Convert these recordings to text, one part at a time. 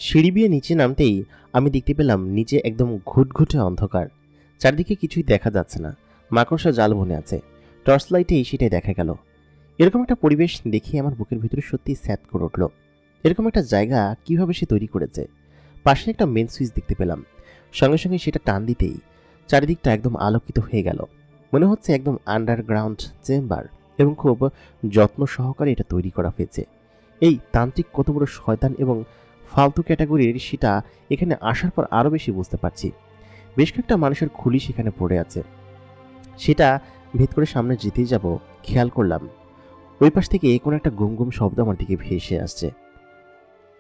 সিঁড়ি বেয়ে নিচে নামতেই আমি দেখতে পেলাম নিচে একদম ঘুটঘুটে অন্ধকার। চারদিকে কিছুই দেখা যাচ্ছে না। মাকড়সা জাল বনে আছে। টর্চ লাইটেই সেটাই দেখা গেল। এরকম একটা পরিবেশ দেখে আমার বুকের ভিতরে সত্যি স্যাদ করে উঠল। এরকম একটা জায়গা কিভাবে সে তৈরি করেছে। পাশে একটা মেন সুইচ দেখতে পেলাম। সঙ্গে সঙ্গে সেটা টান দিতেই চারিদিকটা একদম আলোকিত হয়ে গেল। মনে হচ্ছে একদম আন্ডারগ্রাউন্ড চেম্বার এবং খুব যত্ন সহকারে এটা তৈরি করা হয়েছে। এই তান্ত্রিক কত বড় শয়তান এবং ফালতু ক্যাটাগরির সেটা এখানে আসার পর আরও বেশি বুঝতে পারছি। বেশ কয়েকটা মানুষের খুলি সেখানে পড়ে আছে। সেটা ভেদ করে সামনে যেতেই যাব, খেয়াল করলাম ওই পাশ থেকে কোনো একটা গুম গুম শব্দ আমার দিকে ভেসে আসছে।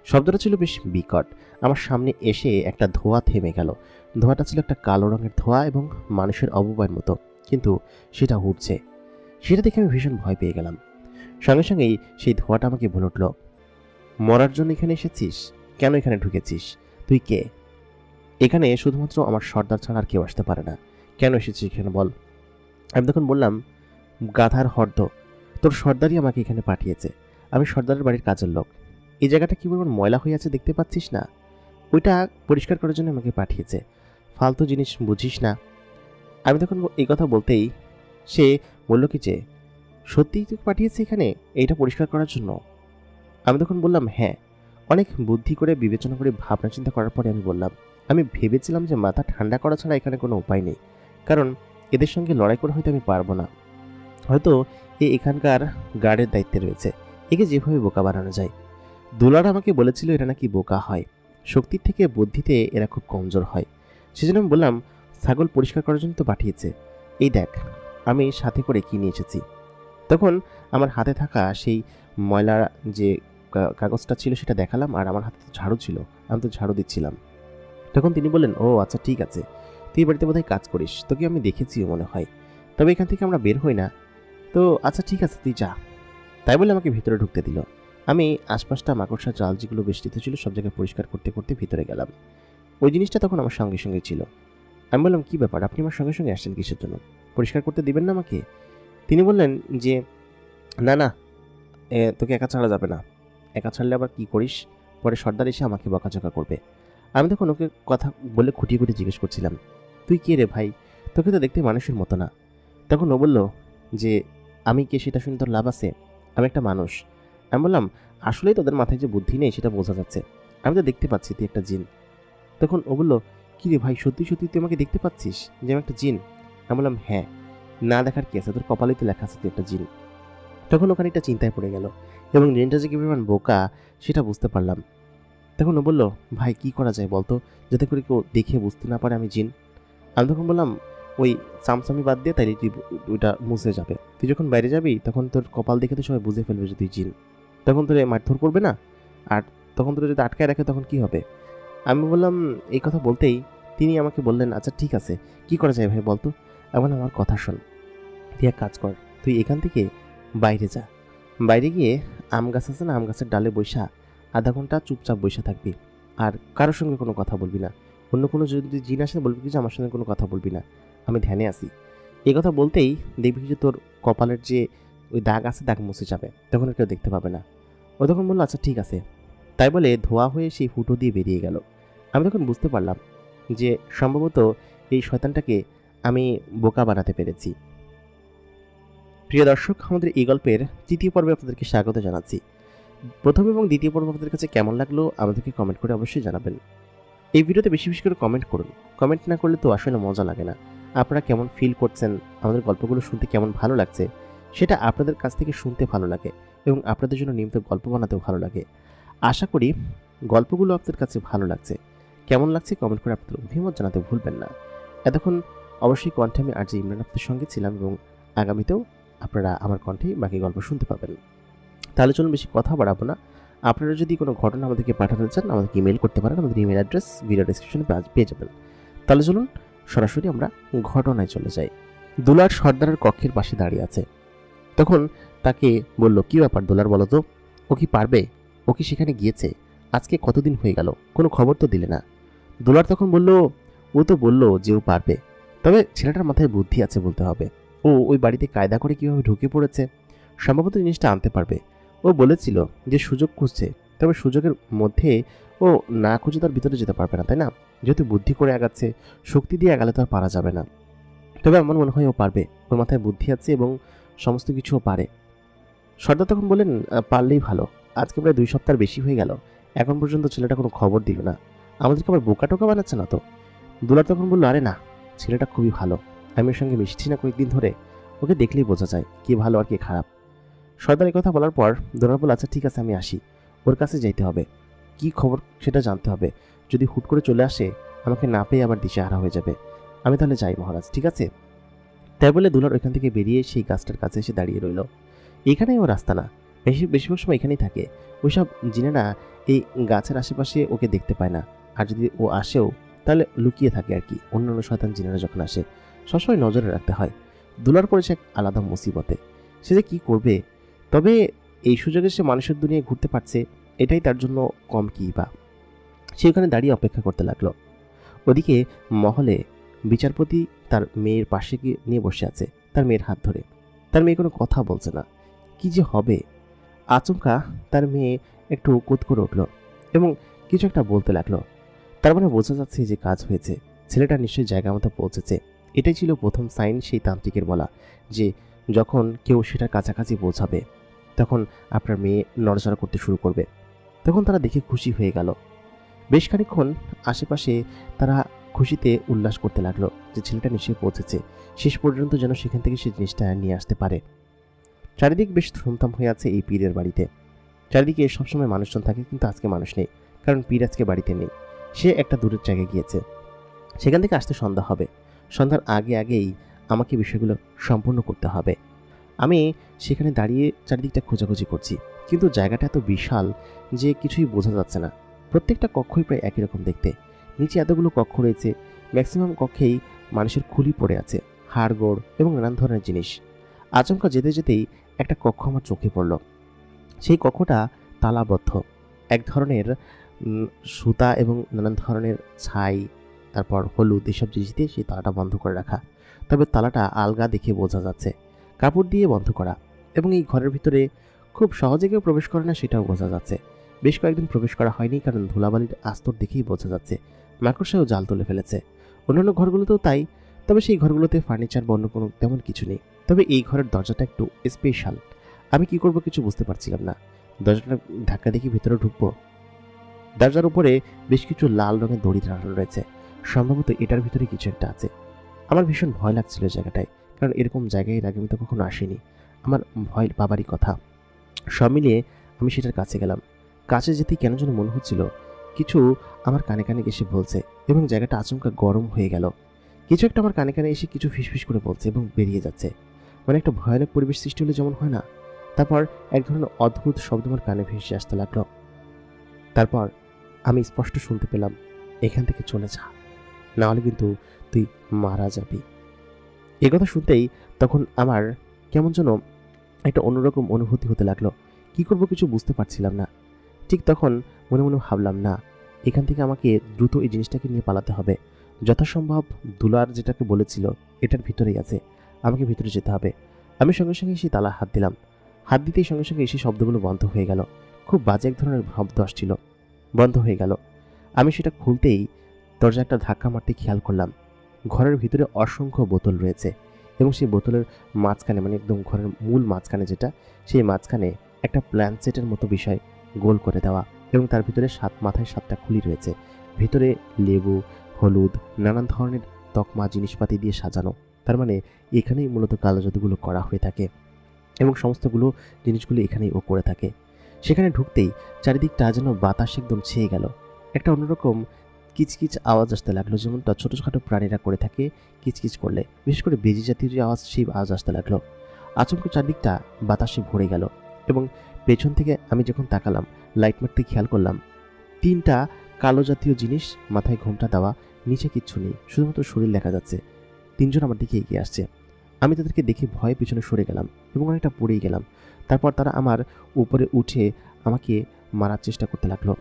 শব্দটা ছিল বেশ বিকট। আমার সামনে এসে একটা ধোঁয়া থেমে গেল। ধোঁয়াটা ছিল একটা কালো রঙের ধোঁয়া এবং মানুষের অবয়বের মতো, কিন্তু সেটা উঠছে। সেটা দেখে আমি ভীষণ ভয় পেয়ে গেলাম। সঙ্গে সঙ্গেই সেই ধোঁয়াটা আমাকে বলে উঠল, মরার জন্য এখানে এসেছিস? কেন এখানে ঢুকেছিস? তুই কে? এখানে শুধুমাত্র আমার সর্দার ছাড়া আর কেউ আসতে পারে না। কেন এসেছিস এখানে বল? আমি তখন বললাম, গাধার হর্দ, তোর সর্দারই আমাকে এখানে পাঠিয়েছে। আমি সর্দারের বাড়ির কাজের লোক। এই জায়গাটা কি পরিমাণ ময়লা হয়ে আছে দেখতে পাচ্ছিস না? ওইটা পরিষ্কার করার জন্য আমাকে পাঠিয়েছে। ফালতু জিনিস বুঝিস না। আমি তখন এই কথা বলতেই সে বলল কি যে, সত্যিই তোকে পাঠিয়েছে এখানে এইটা পরিষ্কার করার জন্য? আমি তখন বললাম, হ্যাঁ। অনেক বুদ্ধি করে বিবেচনা করে ভাবনা চিন্তা করার পরে আমি বললাম, আমি ভেবেছিলাম যে মাথা ঠান্ডা করা ছাড়া এখানে কোনো উপায় নেই, কারণ এদের সঙ্গে লড়াই করে হয়তো আমি পারবো না। হয়তো এখানকার গার্ডের দায়িত্বে রয়েছে। একে যেভাবে বোকা বানানো যায়। দুলার আমাকে বলেছিল এরা নাকি বোকা হয়, শক্তির থেকে বুদ্ধিতে এরা খুব কমজোর হয়। সেজন্য আমি বললাম, ছাগল পরিষ্কার করার জন্য তো পাঠিয়েছে। এই দেখ আমি সাথে করে কি নিয়ে এসেছি। তখন আমার হাতে থাকা সেই ময়লা যে কাগজটা ছিল সেটা দেখালাম, আর আমার হাতে তো ঝাড়ু ছিল, আমি তো ঝাড়ু দিচ্ছিলাম। তখন তিনি বললেন, ও আচ্ছা ঠিক আছে, তুই বাড়িতে বোধহয় কাজ করিস, তোকে আমি দেখেছিও মনে হয়, তবে এখান থেকে আমরা বের হই না। তো আচ্ছা ঠিক আছে, তুই যা। তাই বলে আমাকে ভিতরে ঢুকতে দিল। আমি আশপাশটা মাকড়সা জাল যেগুলো বেষ্টিত ছিল সব জায়গায় পরিষ্কার করতে করতে ভিতরে গেলাম। ওই জিনিসটা তখন আমার সঙ্গে সঙ্গে ছিল। আমি বললাম, কি ব্যাপার, আপনি আমার সঙ্গে সঙ্গে আসছেন কিসের জন্য? পরিষ্কার করতে দিবেন না আমাকে? তিনি বললেন যে, না না, তোকে একা ছাড়া যাবে না। একা ছাড়লে আবার কি করিস? পরে সর্দার এসে আমাকে বকাঝকা করবে। আমি তখন ওকে কথা বলে খুঁটিয়ে খুঁটিয়ে জিজ্ঞেস করছিলাম, তুই কে রে ভাই? তোকে তো দেখতে মানুষের মতো না। তখন ও বলল যে, আমি কে সেটা শুনে তোর লাভ আছে? আমি একটা মানুষ। আমি বললাম, আসলেই তোদের মাথায় যে বুদ্ধি নেই সেটা বোঝা যাচ্ছে। আমি তো দেখতে পাচ্ছি তুই একটা জিন। তখন ও বলল, কি রে ভাই, সত্যি সত্যি তুই আমাকে দেখতে পাচ্ছিস যে আমি একটা জিন? আমি বললাম, হ্যাঁ। না দেখার কি আছে, তোর কপালেই তো লেখা আছে তুই একটা জিন। তখন ওখানে একটা চিন্তায় পড়ে গেল এবং জিনটা যে কি পরিমাণ বোকা সেটা বুঝতে পারলাম। তখন ও বলল, ভাই কি করা যায় বলতো, যাতে করে কেউ দেখে বুঝতে না পারে আমি জিন? আমি তখন বললাম, ওই চামচামি বাদ দিয়ে তাইলে তুই ওইটা মুছে যাবে। তুই যখন বাইরে যাবি তখন তোর কপাল দেখে তো সবাই বুঝে ফেলবে যে তুই জিন। তখন তোর মারধর করবে না? আর তখন তোর যদি আটকায় রাখে তখন কি হবে? আমি বললাম, এই কথা বলতেই তিনি আমাকে বললেন, আচ্ছা ঠিক আছে, কি করা যায় ভাই বলতো? এখন আমার কথা শোন, তুই এক কাজ কর, তুই এখান থেকে বাইরে যা। বাইরে গিয়ে আম গাছ আছে না, আম গাছের ডালে বৈশা আধা ঘন্টা চুপচাপ বৈশা থাকবি, আর কারোর সঙ্গে কোনো কথা বলবি না। অন্য কোনো যদি জিন আসে বলবি কি যে আমার সঙ্গে কোনো কথা বলবি না, আমি ধ্যানে আছি। এই কথা বলতেই দেখবি যে তোর কপালের যে ওই দাগ আছে দাগ মুছে যাবে, তখন আর কেউ দেখতে পাবে না। ও তখন বললো, আচ্ছা ঠিক আছে। তাই বলে ধোয়া হয়ে সেই ফুটো দিয়ে বেরিয়ে গেল। আমি তখন বুঝতে পারলাম যে সম্ভবত এই শয়তানটাকে আমি বোকা বানাতে পেরেছি। প্রিয় দর্শক, আমাদের এই গল্পের তৃতীয় পর্বে আপনাদেরকে স্বাগত জানাচ্ছি। প্রথম এবং দ্বিতীয় পর্ব আপনাদের কাছে কেমন লাগলো আমাদেরকে কমেন্ট করে অবশ্যই জানাবেন। এই ভিডিওতে বেশি বেশি করে কমেন্ট করুন। কমেন্ট না করলে তো আসলে মজা লাগে না। আপনারা কেমন ফিল করছেন, আমাদের গল্পগুলো শুনতে কেমন ভালো লাগছে, সেটা আপনাদের কাছ থেকে শুনতে ভালো লাগে এবং আপনাদের জন্য নিয়মিত গল্প বানাতেও ভালো লাগে। আশা করি গল্পগুলো আপনাদের কাছে ভালো লাগছে। কেমন লাগছে কমেন্ট করে আপনাদের অভিমত জানাতে ভুলবেন না। এতক্ষণ অবশ্যই কণ্ঠে আমি আরজে ইমরান আপনাদের সঙ্গে ছিলাম এবং আগামীতেও আপনারা আমার কণ্ঠে বাকি গল্প শুনতে পাবেন। তাহলে চলুন বেশি কথা বাড়াবো না। আপনারা যদি কোনো ঘটনা আমাদেরকে পাঠাতে চান আমাদেরকে ইমেল করতে পারেন। আমাদের ইমেল অ্যাড্রেস ভিডিও ডেসক্রিপশনে পেয়ে যাবেন। তাহলে চলুন সরাসরি আমরা ঘটনায় চলে যাই। দুলার সর্দারের কক্ষের পাশে দাঁড়িয়ে আছে। তখন তাকে বলল, কি ব্যাপার দুলার, বলো তো, ও কি পারবে? ও কি সেখানে গিয়েছে? আজকে কতদিন হয়ে গেল, কোনো খবর তো দিলে না। দুলার তখন বলল, ও তো বলল যে ও পারবে, তবে ছেলেটার মাথায় বুদ্ধি আছে বলতে হবে। ও ওই বাড়িতে কায়দা করে কীভাবে ঢুকে পড়েছে, সম্ভবত জিনিসটা আনতে পারবে। ও বলেছিল যে সুযোগ খুঁজছে, তবে সুযোগের মধ্যে ও না খুঁজে তার ভিতরে যেতে পারবে না, তাই না? যেহেতু বুদ্ধি করে আগাচ্ছে, শক্তি দিয়ে আগালে তো আর পারা যাবে না। তবে আমার মনে হয় ও পারবে, ওর মাথায় বুদ্ধি আছে এবং সমস্ত কিছুও পারে। সর্দার তখন বললেন, পারলেই ভালো। আজকে প্রায় 2 সপ্তাহ বেশি হয়ে গেল, এখন পর্যন্ত ছেলেটা কোনো খবর দিল না। আমাদেরকে আবার বোকা টোকা বানাচ্ছে না তো? দুলার তখন বলল, আরে না, ছেলেটা খুবই ভালো। আমি ওর সঙ্গে মিশছি না কয়েকদিন ধরে, ওকে দেখলেই বোঝা যায় কে ভালো আর কে খারাপ। সর্দার এই কথা বলার পর দুলার বলল, আচ্ছা ঠিক আছে, আমি আসি। ওর কাছে যাইতে হবে, কি খবর সেটা জানতে হবে। যদি হুট করে চলে আসে, আমাকে না পেয়ে আবার দিশেহারা হয়ে যাবে। আমি তাহলে যাই মহারাজ, ঠিক আছে? তাই বলে দুলার ওইখান থেকে বেরিয়ে সেই গাছটার কাছে এসে দাঁড়িয়ে রইল। এখানেই ও রাস্তা না, বেশিরভাগ সময় এখানেই থাকে। ওইসব জিনেরা এই গাছের আশেপাশে ওকে দেখতে পায় না, আর যদি ও আসেও তাহলে লুকিয়ে থাকে আর কি। অন্যান্য শয়তান জিনেরা যখন আসে সবসময় নজরে রাখতে হয়। দুলার পড়েছে এক আলাদা মুসিবতে, সে যে কী করবে। তবে এই সুযোগে সে মানুষের দুনিয়ায় ঘুরতে পারছে, এটাই তার জন্য কম কী বা। সে ওখানে দাঁড়িয়ে অপেক্ষা করতে লাগলো। ওদিকে মহলে বিচারপতি তার মেয়ের পাশে গিয়ে নিয়ে বসে আছে, তার মেয়ের হাত ধরে। তার মেয়ে কোনো কথা বলছে না, কি যে হবে। আচমকা তার মেয়ে একটু কুত করে উঠল এবং কিছু একটা বলতে লাগলো। তার মানে বোঝা যাচ্ছে যে কাজ হয়েছে, ছেলেটা নিশ্চয়ই জায়গা মতো পৌঁছেছে। এটাই ছিল প্রথম সাইন সেই তান্ত্রিকের বলা, যে যখন কেউ সেটার কাছাকাছি পৌঁছাবে তখন আপনার মেয়ে নড়াচড়া করতে শুরু করবে। তখন তারা দেখে খুশি হয়ে গেল। বেশ খানিকক্ষণ আশেপাশে তারা খুশিতে উল্লাস করতে লাগলো যে ছেলেটা নিশ্চয়ই পৌঁছেছে, শেষ পর্যন্ত যেন সেখান থেকে সে জিনিসটা নিয়ে আসতে পারে। চারিদিক বেশ থমথম হয়ে আছে এই পীরের বাড়িতে। চারিদিকে সবসময় মানুষজন থাকে, কিন্তু আজকে মানুষ নেই, কারণ পীর আজকে বাড়িতে নেই। সে একটা দূরের জায়গায় গিয়েছে, সেখান থেকে আসতে সন্ধ্যা হবে। সন্ধ্যার আগেই আমাকে বিষয়গুলো সম্পূর্ণ করতে হবে। আমি সেখানে দাঁড়িয়ে চারিদিকটা খোঁজাখুঁজি করছি, কিন্তু জায়গাটা এত বিশাল যে কিছুই বোঝা যাচ্ছে না। প্রত্যেকটা কক্ষই প্রায় একই রকম দেখতে। নিচে এতগুলো কক্ষ রয়েছে, ম্যাক্সিমাম কক্ষেই মানুষের খুলি পড়ে আছে, হাড়গোড় এবং নানান ধরনের জিনিস। আচমকা যেতে যেতেই একটা কক্ষ আমার চোখে পড়ল। সেই কক্ষটা তালাবদ্ধ, এক ধরনের সুতা এবং নানান ধরনের ছাই, তারপর হলুদ, এসব জিনিস দিয়ে সেই তালাটা বন্ধ করে রাখা। তবে তালাটা আলগা দেখে বোঝা যাচ্ছে কাপড় দিয়ে বন্ধ করা, এবং এই ঘরের ভিতরে খুব সহজে কেউ প্রবেশ করে না সেটাও বোঝা যাচ্ছে। বেশ কয়েকদিন প্রবেশ করা হয়নি, কারণ ধুলাবালির আস্তর দেখেই বোঝা যাচ্ছে মাকড়সাও জাল তুলে ফেলেছে। অন্যান্য ঘরগুলোতেও তাই, তবে সেই ঘরগুলোতে ফার্নিচার বা অন্য কোনো তেমন কিছু নেই। তবে এই ঘরের দরজাটা একটু স্পেশাল। আমি কি করব কিছু বুঝতে পারছিলাম না। দরজাটা ধাক্কা দেখি ভিতরে ঢুকবো। দরজার উপরে বেশ কিছু লাল রঙের দড়ি টানানো রয়েছে, সম্ভবত এটার ভিতরে কিছু একটা আছে। আমার ভীষণ ভয় লাগছিল জায়গাটায়, কারণ এরকম জায়গায় এর আগে আমি তো কখনো আসিনি। আমার ভয় পাবারই কথা। সব মিলিয়ে আমি সেটার কাছে গেলাম। কাছে যেতেই কেন যেন মনে হচ্ছিল কিছু আমার কানে কানে এসে বলছে, এবং জায়গাটা আচমকা গরম হয়ে গেল। কিছু একটা আমার কানে কানে এসে কিছু ফিসফিস করে বলছে এবং বেরিয়ে যাচ্ছে। মানে একটা ভয়ানক পরিবেশ সৃষ্টি হলে যেমন হয় না, তারপর এক ধরনের অদ্ভুত শব্দ আমার কানে ভেসে আসতে লাগলো। তারপর আমি স্পষ্ট শুনতে পেলাম, এখান থেকে চলে যা, না হলে কিন্তু তুই মারা যাবি। এ কথা শুনতেই তখন আমার কেমন যেন একটা অন্যরকম অনুভূতি হতে লাগলো। কি করব কিছু বুঝতে পারছিলাম না। ঠিক তখন মনে মনে ভাবলাম, না, এখান থেকে আমাকে দ্রুত এই জিনিসটাকে নিয়ে পালাতে হবে। যথাসম্ভব দুলার যেটাকে বলেছিল এটার ভিতরেই আছে, আমাকে ভিতরে যেতে হবে। আমি সঙ্গে সঙ্গে সেই তালা হাত দিলাম। হাত দিতেই সঙ্গে সঙ্গে সেই শব্দগুলো বন্ধ হয়ে গেল। খুব বাজে এক ধরনের শব্দ আসছিল, বন্ধ হয়ে গেল। আমি সেটা খুলতেই দরজা একটা ধাক্কা মারতে খেয়াল করলাম ঘরের ভিতরে অসংখ্য বোতল রয়েছে, এবং সেই বোতলের মাঝখানে, মানে একদম ঘরের মূল মাঝখানে যেটা, সেই মাঝখানে একটা প্ল্যানসেটের মতো বিষয় গোল করে দেওয়া, এবং তার ভিতরে মাথায় 7টা খুলি রয়েছে। ভিতরে লেবু, হলুদ, নানান ধরনের তকমা জিনিসপাতি দিয়ে সাজানো। তার মানে এখানেই মূলত কালো জাদুগুলো করা হয়ে থাকে, এবং সমস্তগুলো জিনিসগুলো এখানেই ও করে থাকে। সেখানে ঢুকতেই চারিদিকটা যেন বাতাস একদম ছেয়ে গেল। একটা অন্যরকম কিচকিচ আওয়াজ আসতে লাগলো, যেমনটা ছোটোখাটো প্রাণীরা করে থাকে কিচকিচ করলে, বিশেষ করে বেজি জাতীয় যে আওয়াজ, সেই আওয়াজ আসতে লাগলো। আচমকা চারদিকটা বাতাসে ভরে গেল, এবং পেছন থেকে আমি যখন তাকালাম, লাইট মারতে খেয়াল করলাম 3টা কালো জাতীয় জিনিস, মাথায় ঘোমটা দেওয়া, নিচে কিচ্ছু নেই, শুধুমাত্র শরীর দেখা যাচ্ছে। 3জন আমার দিকে এগিয়ে আসছে। আমি তাদেরকে দেখে ভয়ে পিছনে সরে গেলাম এবং অনেকটা পড়েই গেলাম। তারপর তারা আমার উপরে উঠে আমাকে মারার চেষ্টা করতে লাগলো।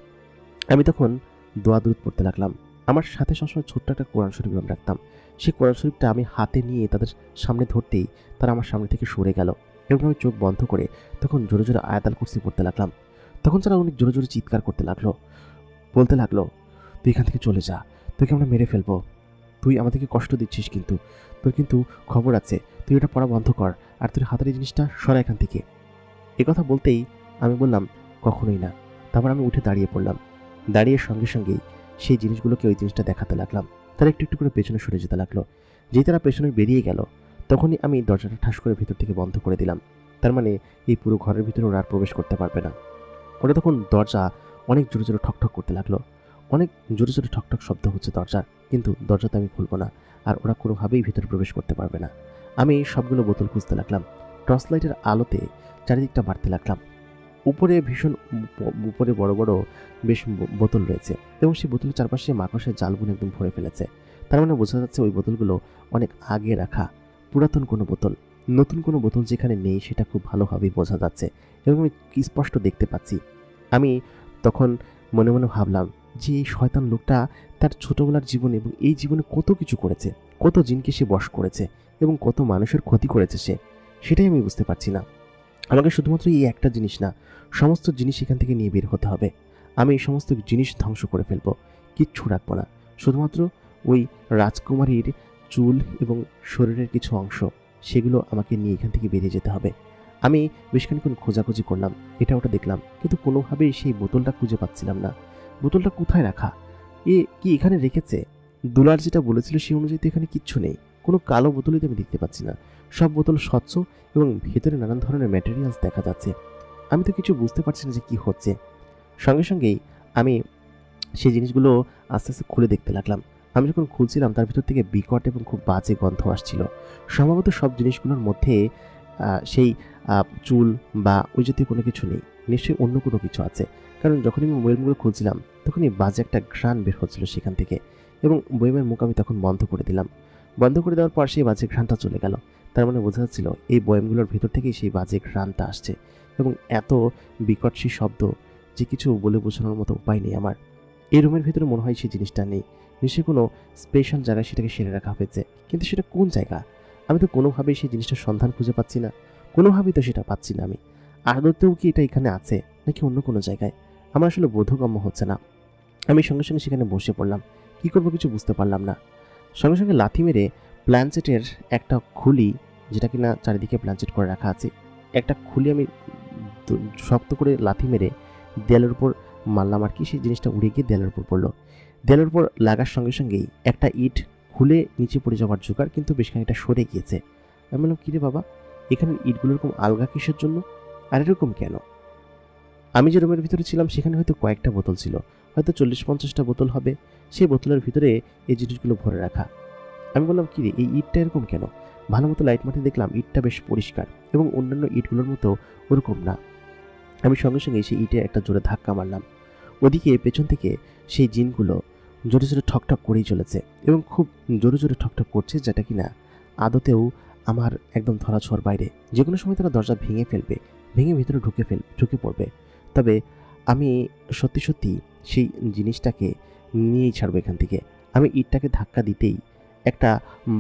আমি তখন দোয়া দরুদ পড়তে লাগলাম। আমার সাথে সবসময় ছোট্ট একটা কোরআন শরীফ আমি রাখতাম। সেই কোরআন শরীফটা আমি হাতে নিয়ে তাদের সামনে ধরতেই তারা আমার সামনে থেকে সরে গেল, এবং আমি চোখ বন্ধ করে তখন জোরে জোরে আয়াতুল কুরসি পড়তে লাগলাম। তখন তারা অনেক জোরে জোরে চিৎকার করতে লাগলো, বলতে লাগলো, তুই এখান থেকে চলে যা, তোকে আমরা মেরে ফেলবো, তুই আমাদেরকে কষ্ট দিচ্ছিস, কিন্তু তোর কিন্তু খবর আছে, তুই এটা পড়া বন্ধ কর, আর তোর হাতের এই জিনিসটা সরা এখান থেকে। কথা বলতেই আমি বললাম, কখনোই না। তারপর আমি উঠে দাঁড়িয়ে পড়লাম। দাঁড়িয়ে সঙ্গে সঙ্গেই সেই জিনিসগুলোকে ওই জিনিসটা দেখাতে লাগলাম। তারা একটু একটু করে পেছনে সরে যেতে লাগলো। যেই তারা পেছনে বেরিয়ে গেল, তখনই আমি দরজাটা ঠাস করে ভিতর থেকে বন্ধ করে দিলাম। তার মানে এই পুরো ঘরের ভিতরে ওরা আর প্রবেশ করতে পারবে না। ওটা তখন দরজা অনেক জোরে জোরে ঠকঠক করতে লাগলো, অনেক জোরে জোরে ঠকঠক শব্দ হচ্ছে দরজার, কিন্তু দরজাতে আমি খুলবো না, আর ওরা কোনোভাবেই ভিতরে প্রবেশ করতে পারবে না। আমি সবগুলো বোতল খুঁজতে লাগলাম, টর্চ লাইটের আলোতে চারিদিকটা মারতে লাগলাম। উপরে বড় বড় বেশ বোতল রয়েছে, এবং সেই বোতলের চারপাশে মাকড়সার জাল বুনে একদম ভরে ফেলেছে। তার মানে বোঝা যাচ্ছে ওই বোতলগুলো অনেক আগে রাখা, পুরাতন কোনো বোতল। নতুন কোনো বোতল যেখানে নেই সেটা খুব ভালোভাবেই বোঝা যাচ্ছে, এবং আমি স্পষ্ট দেখতে পাচ্ছি। আমি তখন মনে মনে ভাবলাম যে এই শয়তান লোকটা তার ছোটবেলার জীবনে এবং এই জীবনে কত কিছু করেছে, কত জিনকে সে বশ করেছে, এবং কত মানুষের ক্ষতি করেছে সে, সেটাই আমি বুঝতে পারছি না। আমাকে শুধুমাত্র এই একটা জিনিস না, সমস্ত জিনিস এখান থেকে নিয়ে বের হতে হবে। আমি এই সমস্ত জিনিস ধ্বংস করে ফেলবো, কিচ্ছু রাখবো না। শুধুমাত্র ওই রাজকুমারীর চুল এবং শরীরের কিছু অংশ, সেগুলো আমাকে নিয়ে এখান থেকে বেরিয়ে যেতে হবে। আমি বেশ খানিক্ষণ খোঁজাখুঁজি করলাম, এটা ওটা দেখলাম, কিন্তু কোনোভাবেই সেই বোতলটা খুঁজে পাচ্ছিলাম না। বোতলটা কোথায় রাখা? এ কি এখানে রেখেছে? দুলার যেটা বলেছিল সেই অনুযায়ী তো এখানে কিচ্ছু নেই, কোনো কালো বোতলই তো আমি দেখতে পাচ্ছি না। সব বোতল স্বচ্ছ এবং ভেতরে নানান ধরনের ম্যাটেরিয়ালস দেখা যাচ্ছে। আমি তো কিছু বুঝতে পারছি না যে কি হচ্ছে। সঙ্গে সঙ্গেই আমি সেই জিনিসগুলো আস্তে আস্তে খুলে দেখতে লাগলাম। আমি যখন খুলছিলাম তার ভিতর থেকে বিকট এবং খুব বাজে গন্ধ আসছিল। সম্ভবত সব জিনিসগুলোর মধ্যে সেই চুল বা ওই জাতীয় কোনো কিছু নেই, নিশ্চয়ই অন্য কোনো কিছু আছে। কারণ যখন আমি বয়ামগুলো খুলছিলাম তখনই বাজে একটা ঘ্রাণ বের হচ্ছিল সেখান থেকে, এবং বয়ামের মুখ আমি তখন বন্ধ করে দিলাম। বন্ধ করে দেওয়ার পর সেই বাজে ঘ্রাণটা চলে গেল। তার মানে বোঝা যাচ্ছিল এই বয়ামগুলোর ভিতর থেকেই সেই বাজে ঘ্রাণটা আসছে, এবং এত বিকট সেই শব্দ যে কিছু বলে বোঝানোর মতো উপায় নেই আমার। এই রুমের ভিতরে মনে হয় সেই জিনিসটা নেই, নিশ্চয়ই কোনো স্পেশাল জায়গায় সেটাকে সেরে রাখা হয়েছে, কিন্তু সেটা কোন জায়গা? আমি তো কোনোভাবেই সেই জিনিসটার সন্ধান খুঁজে পাচ্ছি না, কোনোভাবেই তো সেটা পাচ্ছি না আমি। আদতেও কি এটা এখানে আছে নাকি অন্য কোনো জায়গায়? আমার আসলে বোধগম্য হচ্ছে না। আমি সঙ্গে সঙ্গে সেখানে বসে পড়লাম, কী করবো কিছু বুঝতে পারলাম না। সঙ্গে সঙ্গে লাথি মেরে প্ল্যানচেটের একটা খুলি, যেটা কিনা চারিদিকে প্ল্যানচেট করে রাখা আছে, একটা খুলি আমি শক্ত করে লাথি মেরে দেয়ালের উপর মারলাম, আর কি সেই জিনিসটা উড়ে গিয়ে দেয়ালের উপর পড়লো। দেয়ালের উপর লাগার সঙ্গে সঙ্গেই একটা ইট খুলে নিচে পড়ে যাওয়ার জোগাড়, কিন্তু বেশ খানিকটা সরে গিয়েছে। আমি বললাম, কিরে বাবা, এখানের ইটগুলো এরকম আলগা কিসের জন্য, আর এরকম কেন? আমি যে রুমের ভিতরে ছিলাম সেখানে হয়তো কয়েকটা বোতল ছিল, হয়তো 40-50টা বোতল হবে। সেই বোতলের ভিতরে এই জিনিসগুলো ভরে রাখা। আমি বললাম, কিরে, এই ইটটা এরকম কেন? ভালো মতো লাইট মাটি দেখলাম ইটটা বেশ পরিষ্কার, এবং অন্যান্য ইটগুলোর মতো ওরকম না। আমি সঙ্গে সঙ্গে সেই ইটে একটা জোরে ধাক্কা মারলাম। ওদিকে পেছন থেকে সেই জিনগুলো জোরে জোরে ঠকঠক করেই চলেছে, এবং খুব জোরে জোরে ঠকঠক করছে, যেটা কিনা আদতেও আমার একদম ধরাছোঁয়ার বাইরে। যে কোনো সময় তারা দরজা ভেঙে ফেলবে, ভেঙে ভিতরে ঢুকে পড়বে। তবে আমি সত্যি সত্যি সেই জিনিসটাকে নিয়েই ছাড়বো এখান থেকে। আমি ইটটাকে ধাক্কা দিতেই একটা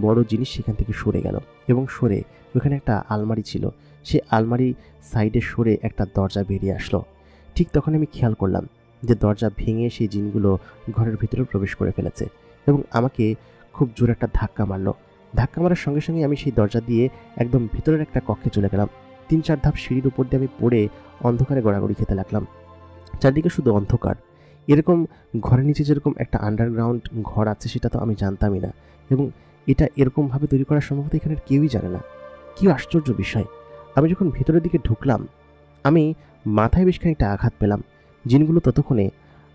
বড় জিনিস সেখান থেকে সরে গেল, এবং সরে ওখানে একটা আলমারি ছিল, সে আলমারি সাইডে সরে একটা দরজা বেরিয়ে আসলো। ঠিক তখন আমি খেয়াল করলাম যে দরজা ভেঙে সেই জিনগুলো ঘরের ভিতরে প্রবেশ করে ফেলেছে, এবং আমাকে খুব জোরে একটা ধাক্কা মারলো। ধাক্কা মারার সঙ্গে সঙ্গে আমি সেই দরজা দিয়ে একদম ভিতরের একটা কক্ষে চলে গেলাম। 3-4 ধাপ সিঁড়ির উপর দিয়ে আমি পড়ে অন্ধকারে গড়াগড়ি খেতে লাগলাম। চারদিকে শুধু অন্ধকার। এরকম ঘরের নিচে যেরকম একটা আন্ডারগ্রাউন্ড ঘর আছে সেটা তো আমি জানতামই না, এবং এটা এরকমভাবে তৈরি করা সম্ভবত এখানের কেউই জানে না। কি আশ্চর্য বিষয়! আমি যখন ভেতরের দিকে ঢুকলাম, আমি মাথায় বেশ খানিকটা আঘাত পেলাম। জিনগুলো ততক্ষণে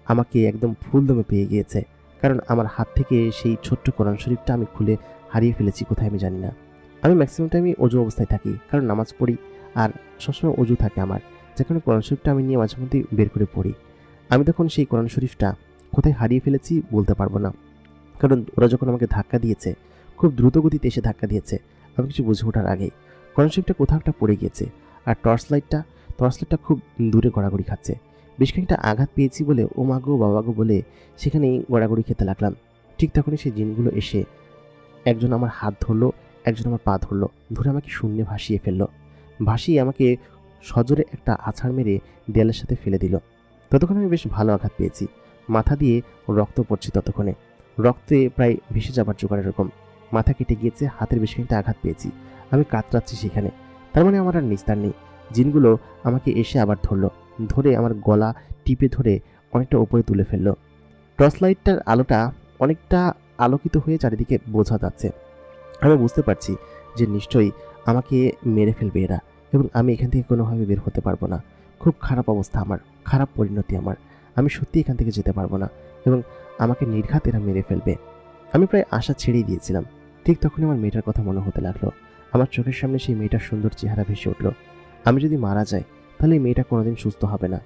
আমাকে একদম ফুলদমে পেয়ে গিয়েছে, কারণ আমার হাত থেকে সেই ছোট্ট কোরআন শরীফটা আমি খুলে হারিয়ে ফেলেছি কোথায় আমি জানি না। আমি ম্যাক্সিমাম টাইমই অজু অবস্থায় থাকি, কারণ নামাজ পড়ি আর সবসময় অজু থাকে আমার, যে কারণে কোরআন শরীফটা আমি নিয়ে মাঝে মধ্যেই বের করে পড়ি। আমি তখন সেই কোরআন শরীফটা কোথায় হারিয়ে ফেলেছি বলতে পারবো না, কারণ ওরা যখন আমাকে ধাক্কা দিয়েছে, খুব দ্রুত গতিতে এসে ধাক্কা দিয়েছে, আমি কিছু বুঝে ওঠার আগেই কোরআন শরীফটা কোথাও একটা পড়ে গিয়েছে। আর টর্চ লাইটটা খুব দূরে গড়াগড়ি খাচ্ছে। বেশ খানিকটা আঘাত পেয়েছি বলে ও মা গো বাবা গো বলে সেখানেই গড়াগড়ি খেতে লাগলাম। ঠিক তখনই সেই জিনগুলো এসে একজন আমার হাত ধরলো, একজন আমার পা ধরলো, ধরে আমাকে শূন্যে ভাসিয়ে ফেললো। ভাসিয়ে আমাকে সজোরে একটা আছাড় মেরে দেয়ালের সাথে ফেলে দিল। ততক্ষণে আমি বেশ ভালো আঘাত পেয়েছি, মাথা দিয়ে রক্ত পড়ছে, ততক্ষণে রক্তে প্রায় ভেসে যাবার জোগাড়, এরকম মাথা কেটে গিয়েছে, হাতের বেশ খানিকটা আঘাত পেয়েছি, আমি কাতরাচ্ছি সেখানে। তার মানে আমার আর নিস্তার নেই। জিনগুলো আমাকে এসে আবার ধরলো, ধরে আমার গলা টিপে ধরে অনেকটা ওপরে তুলে ফেললো। টর্চ লাইটটার আলোটা অনেকটা আলোকিত হয়ে চারিদিকে বোঝা যাচ্ছে। আমি বুঝতে পারছি যে নিশ্চয়ই আমাকে মেরে ফেলবে এরা, এবং আমি এখান থেকে কোনোভাবে বের হতে পারবো না। খুব খারাপ অবস্থা আমার, খারাপ পরিণতি আমার। আমি সত্যি এখান থেকে যেতে পারবো না, এবং আমাকে নির্ঘাত এরা মেরে ফেলবে। আমি প্রায় আশা ছেড়েই দিয়েছিলাম। ঠিক তখনই আমার মেয়েটার কথা মনে হতে লাগলো। আমার চোখের সামনে সেই মেয়েটার সুন্দর চেহারা ভেসে উঠল। আমি যদি মারা যাই তাহলে এই মেয়েটা কোনোদিন সুস্থ হবে না।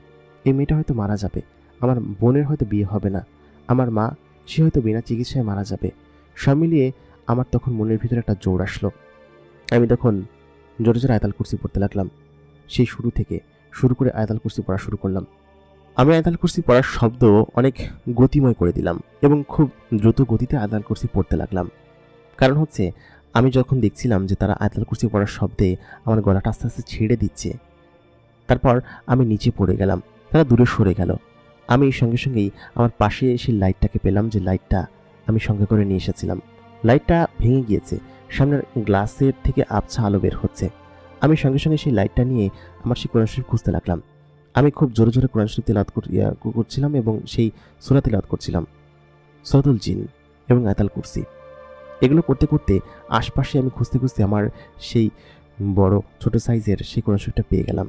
এই মেয়েটা হয়তো মারা যাবে, আমার বোনের হয়তো বিয়ে হবে না, আমার মা সে হয়তো বিনা চিকিৎসায় মারা যাবে। সব মিলিয়ে আমার তখন মনের ভিতরে একটা জোর আসলো। আমি তখন জোরে জোরে আয়াতুল কুরসি পড়তে লাগলাম। সেই শুরু করে আয়াতুল কুরসি পড়া শুরু করলাম। আমি আয়াতুল কুরসি পড়ার শব্দ অনেক গতিময় করে দিলাম এবং খুব দ্রুত গতিতে আয়াতুল কুরসি পড়তে লাগলাম। কারণ হচ্ছে আমি যখন দেখছিলাম যে তারা আয়াতুল কুরসি পড়ার শব্দে আমার গলাটা আস্তে আস্তে ছেড়ে দিচ্ছে, তারপর আমি নিচে পড়ে গেলাম, তারা দূরে সরে গেল। আমি সঙ্গে সঙ্গেই আমার পাশে সেই লাইটটাকে পেলাম, যে লাইটটা আমি সঙ্গে করে নিয়ে এসেছিলাম। লাইটটা ভেঙে গিয়েছে, সামনের গ্লাসের থেকে আবছা আলো বের হচ্ছে। আমি সঙ্গে সঙ্গে সেই লাইটটা নিয়ে আমার সেই কোরআন শরীফ খুঁজতে লাগলাম। আমি খুব জোরে জোরে কোরআন শরীফ তেলাওয়াত করছিলাম এবং সেই সূরা তেলাওয়াত করছিলাম, সূরাতুল জিন এবং আয়াতুল কুরসি। এগুলো করতে করতে আশপাশে আমি খুঁজতে খুঁজতে আমার সেই বড় ছোট সাইজের সেই কোরআন শরীফটা পেয়ে গেলাম।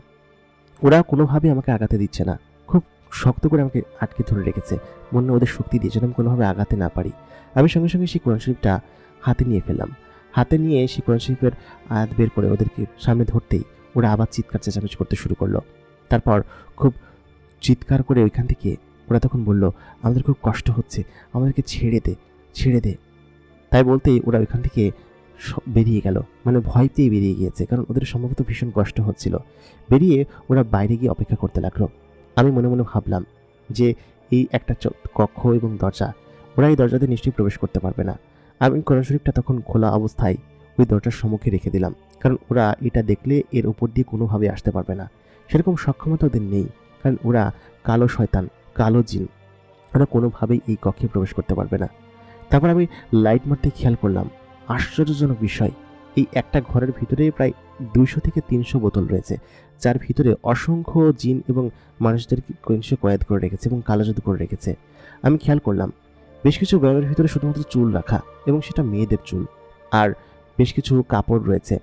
ওরা কোনোভাবে আমাকে আগাতে দিচ্ছে না, খুব শক্ত করে আমাকে আটকে ধরে রেখেছে, মনে ওদের শক্তি দিয়ে যেন আমি কোনোভাবে আগাতে না পারি। আমি সঙ্গে সঙ্গে সেই কোরআন শরীফটা হাতে নিয়ে ফেললাম। হাতে নিয়ে সেই কোরআন শরীফের আয়াত বের করে ওদেরকে সামনে ধরতেই ওরা আবার চিৎকার চেঁচামেচি করতে শুরু করলো। তারপর খুব চিৎকার করে ওইখান থেকে ওরা তখন বলল, আমাদের খুব কষ্ট হচ্ছে, আমাদেরকে ছেড়ে দে, ছেড়ে দে। তাই বলতেই ওরা ওইখান থেকে বেরিয়ে গেল, মানে ভয় পেয়ে বেরিয়ে গিয়েছে, কারণ ওদের সম্ভবত ভীষণ কষ্ট হচ্ছিল। বেরিয়ে ওরা বাইরে গিয়ে অপেক্ষা করতে লাগলো। আমি মনে মনে ভাবলাম যে এই একটা কক্ষ এবং দরজা, ওরা এই দরজাতে নিশ্চয়ই প্রবেশ করতে পারবে না। আমি কোরআন শরীফটা তখন খোলা অবস্থায় ওই দরজার সম্মুখে রেখে দিলাম, কারণ ওরা এটা দেখলে এর উপর দিয়ে কোনোভাবে আসতে পারবে না, সেরকম সক্ষমতা ওদের নেই, কারণ ওরা কালো শয়তান, কালো জিন, ওরা কোনোভাবেই এই কক্ষে প্রবেশ করতে পারবে না। তারপর আমি লাইট মারতে খেয়াল করলাম, আশ্চর্যজনক বিষয়, এই একটা ঘরের ভিতরে প্রায় 200 থেকে 300 বোতল রয়েছে, যার ভিতরে অসংখ্য জিন এবং মানুষদেরকে কয়েদ করে রেখেছে এবং কালোজাদু করে রেখেছে। আমি খেয়াল করলাম বেশ কিছু বয়ামের ভিতরে শুধুমাত্র চুল রাখা, এবং সেটা মেয়েদের চুল, আর বেশ কিছু কাপড় রয়েছে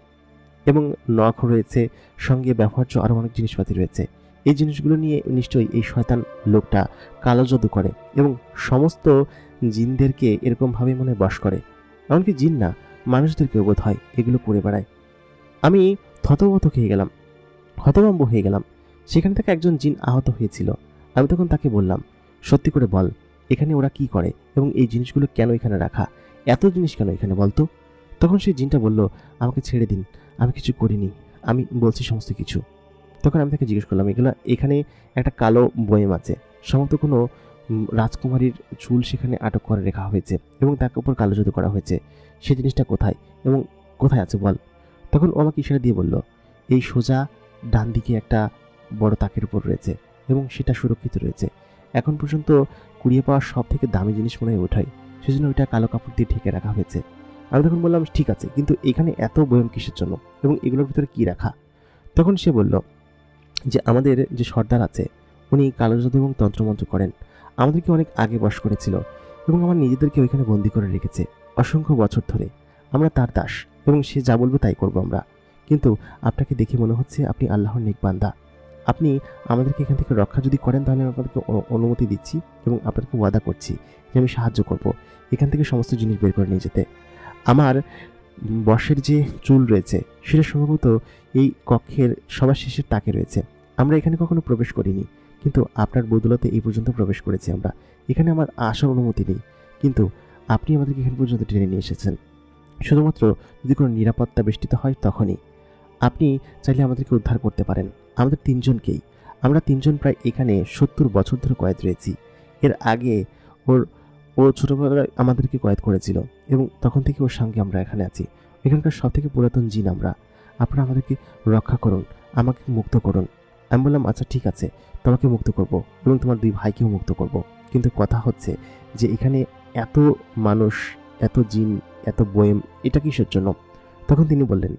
এবং নখ রয়েছে, সঙ্গে ব্যবহার্য আরও অনেক জিনিসপাতি রয়েছে। এই জিনিসগুলো নিয়ে নিশ্চয়ই এই শয়তান লোকটা কালোজাদু করে এবং সমস্ত জিনদেরকে এরকমভাবে মনে বশ করে, এমনকি জিন না, মানুষদেরকেও বোধ হয় এগুলো করে বেড়ায়। আমি হতভম্ব হয়ে গেলাম। সেখানে থেকে একজন জিন আহত হয়েছিল। আমি তখন তাকে বললাম, সত্যি করে বল, এখানে ওরা কি করে এবং এই জিনিসগুলো কেন এখানে রাখা, এত জিনিস কেন এখানে বলতো। তখন সেই জিনটা বলল, আমাকে ছেড়ে দিন, আমি কিছু করিনি, আমি বলছি সমস্ত কিছু। তখন আমি তাকে জিজ্ঞেস করলাম, এখানে একটা কালো বয়েম আছে, সম্ভবত কোনো রাজকুমারীর চুল সেখানে আটক করে রাখা হয়েছে এবং তার উপর কালো জাদু করা হয়েছে, সেই জিনিসটা কোথায় এবং কোথায় আছে বল। তখন ও আমাকে ইশারা দিয়ে বলল, এই সোজা ডান দিকে একটা বড় তাকের উপর রয়েছে এবং সেটা সুরক্ষিত রয়েছে, এখন পর্যন্ত কুড়িয়ে পাওয়া সব থেকে দামি জিনিস মনে হয় ওঠাই, সেজন্য ওইটা কালো কাপড় দিয়ে ঢেকে রাখা হয়েছে। আমি তখন বললাম, ঠিক আছে, কিন্তু এখানে এত বয়াম কিসের জন্য এবং এগুলোর ভিতরে কি রাখা। তখন সে বলল যে আমাদের যে সর্দার আছে উনি কালো জাদু এবং তন্ত্রমন্ত্র করেন, আমাদেরকে অনেক আগে বশ করেছিল এবং আমার নিজেদেরকে ওইখানে বন্দি করে রেখেছে অসংখ্য বছর ধরে। আমরা তার দাস এবং সে যা বলবে তাই করবো আমরা। কিন্তু আপনাকে দেখে মনে হচ্ছে আপনি আল্লাহর নেক বান্দা, আপনি আমাদেরকে এখান থেকে রক্ষা যদি করেন তাহলে আমি আপনাদেরকে অনুমতি দিচ্ছি এবং আপনাকে ওয়াদা করছি যে আমি সাহায্য করব এখান থেকে সমস্ত জিনিস বের করে নিয়ে যেতে। আমার বশের যে চুল রয়েছে সেটা সম্ভবত এই কক্ষের সবার শেষের তাকে রয়েছে, আমরা এখানে কখনো প্রবেশ করিনি, কিন্তু আপনার বদৌলতে এই পর্যন্ত প্রবেশ করেছি আমরা। এখানে আমার আসার অনুমতি নেই, কিন্তু আপনি আমাদেরকে এখান পর্যন্ত টেনে নিয়ে এসেছেন, শুধুমাত্র যদি কোনো নিরাপত্তা বেষ্টিত হয় তখনই। আপনি চাইলে আমাদেরকে উদ্ধার করতে পারেন, আমাদের তিনজনকেই। আমরা তিনজন প্রায় এখানে 70 বছর ধরে কয়েদ রয়েছি। এর আগে ও ছোটবেলায় আমাদেরকে কয়েদ করেছিল এবং তখন থেকে ওর সঙ্গে আমরা এখানে আছি। এখানকার সব থেকে পুরাতন জিন আমরা, আপনারা আমাদেরকে রক্ষা করুন, আমাকে মুক্ত করুন। আমি বললাম, আচ্ছা ঠিক আছে, তোমাকে মুক্ত করব এবং তোমার 2 ভাইকেও মুক্ত করব, কিন্তু কথা হচ্ছে যে এখানে এত মানুষ, এত জিন, এত বয়েম, এটা কিসের জন্য? তখন তিনি বললেন,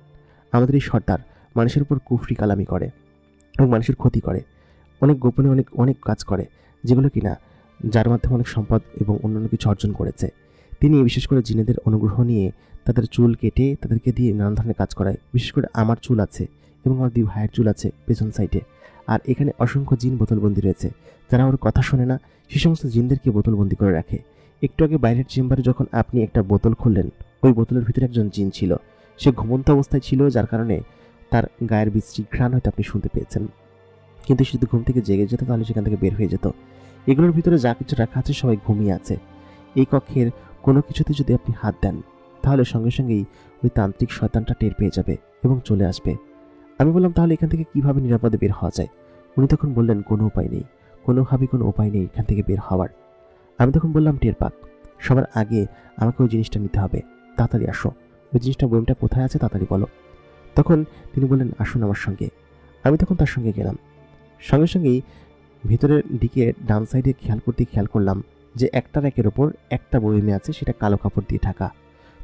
আমাদের এই সর্দার মানুষের উপর কুফরি কালামি করে এবং মানুষের ক্ষতি করে, অনেক গোপনে অনেক অনেক কাজ করে, যেগুলো কিনা যার মাধ্যমে অনেক সম্পদ এবং অন্যান্য কিছু অর্জন করেছে। তিনি বিশেষ করে জিনেদের অনুগ্রহ নিয়ে তাদের চুল কেটে তাদেরকে দিয়ে নানান ধরনের কাজ করায়। বিশেষ করে আমার চুল আছে এবং আমার 2 ভাইয়ের চুল আছে পেছন সাইডে, আর এখানে অসংখ্য জিন বোতলবন্দি রয়েছে। যারা ওর কথা শোনে না সে সমস্ত জিনদেরকে বোতলবন্দি করে রাখে। একটু আগে বাইরের চেম্বারে যখন আপনি একটা বোতল খুললেন, ওই বোতলের ভিতরে একজন জিন ছিল। সে ঘুমন্ত অবস্থায় ছিল, যার কারণে তার গায়ের বিশ্রী ঘ্রাণ হয়তো আপনি শুনতে পেয়েছেন, কিন্তু সে যদি ঘুম থেকে জেগে যেত তাহলে সেখান থেকে বের হয়ে যেত। এগুলোর ভিতরে যা কিছু রাখা আছে সবাই ঘুমিয়ে আছে। এই কক্ষের কোনো কিছুতে যদি আপনি হাত দেন তাহলে সঙ্গে সঙ্গেই ওই তান্ত্রিক শয়তানটা টের পেয়ে যাবে এবং চলে আসবে। আমি বললাম, তাহলে এখান থেকে কিভাবে নিরাপদে বের হওয়া যায়? উনি তখন বললেন, কোনো উপায় নেই, কোনোভাবেই কোনো উপায় নেই এখান থেকে বের হওয়ার। আমি তখন বললাম, টের পাক, সবার আগে আমাকে ওই জিনিসটা নিতে হবে, তাড়াতাড়ি আসো, ওই জিনিসটা বইমটা কোথায় আছে তাড়াতাড়ি বলো। তখন তিনি বললেন, আসুন আমার সঙ্গে। আমি তখন তার সঙ্গে গেলাম। সঙ্গে সঙ্গেই ভিতরের দিকে ডান সাইডে খেয়াল করলাম যে একটা র্যাকের ওপর একটা বইমে আছে, সেটা কালো কাপড় দিয়ে ঢাকা।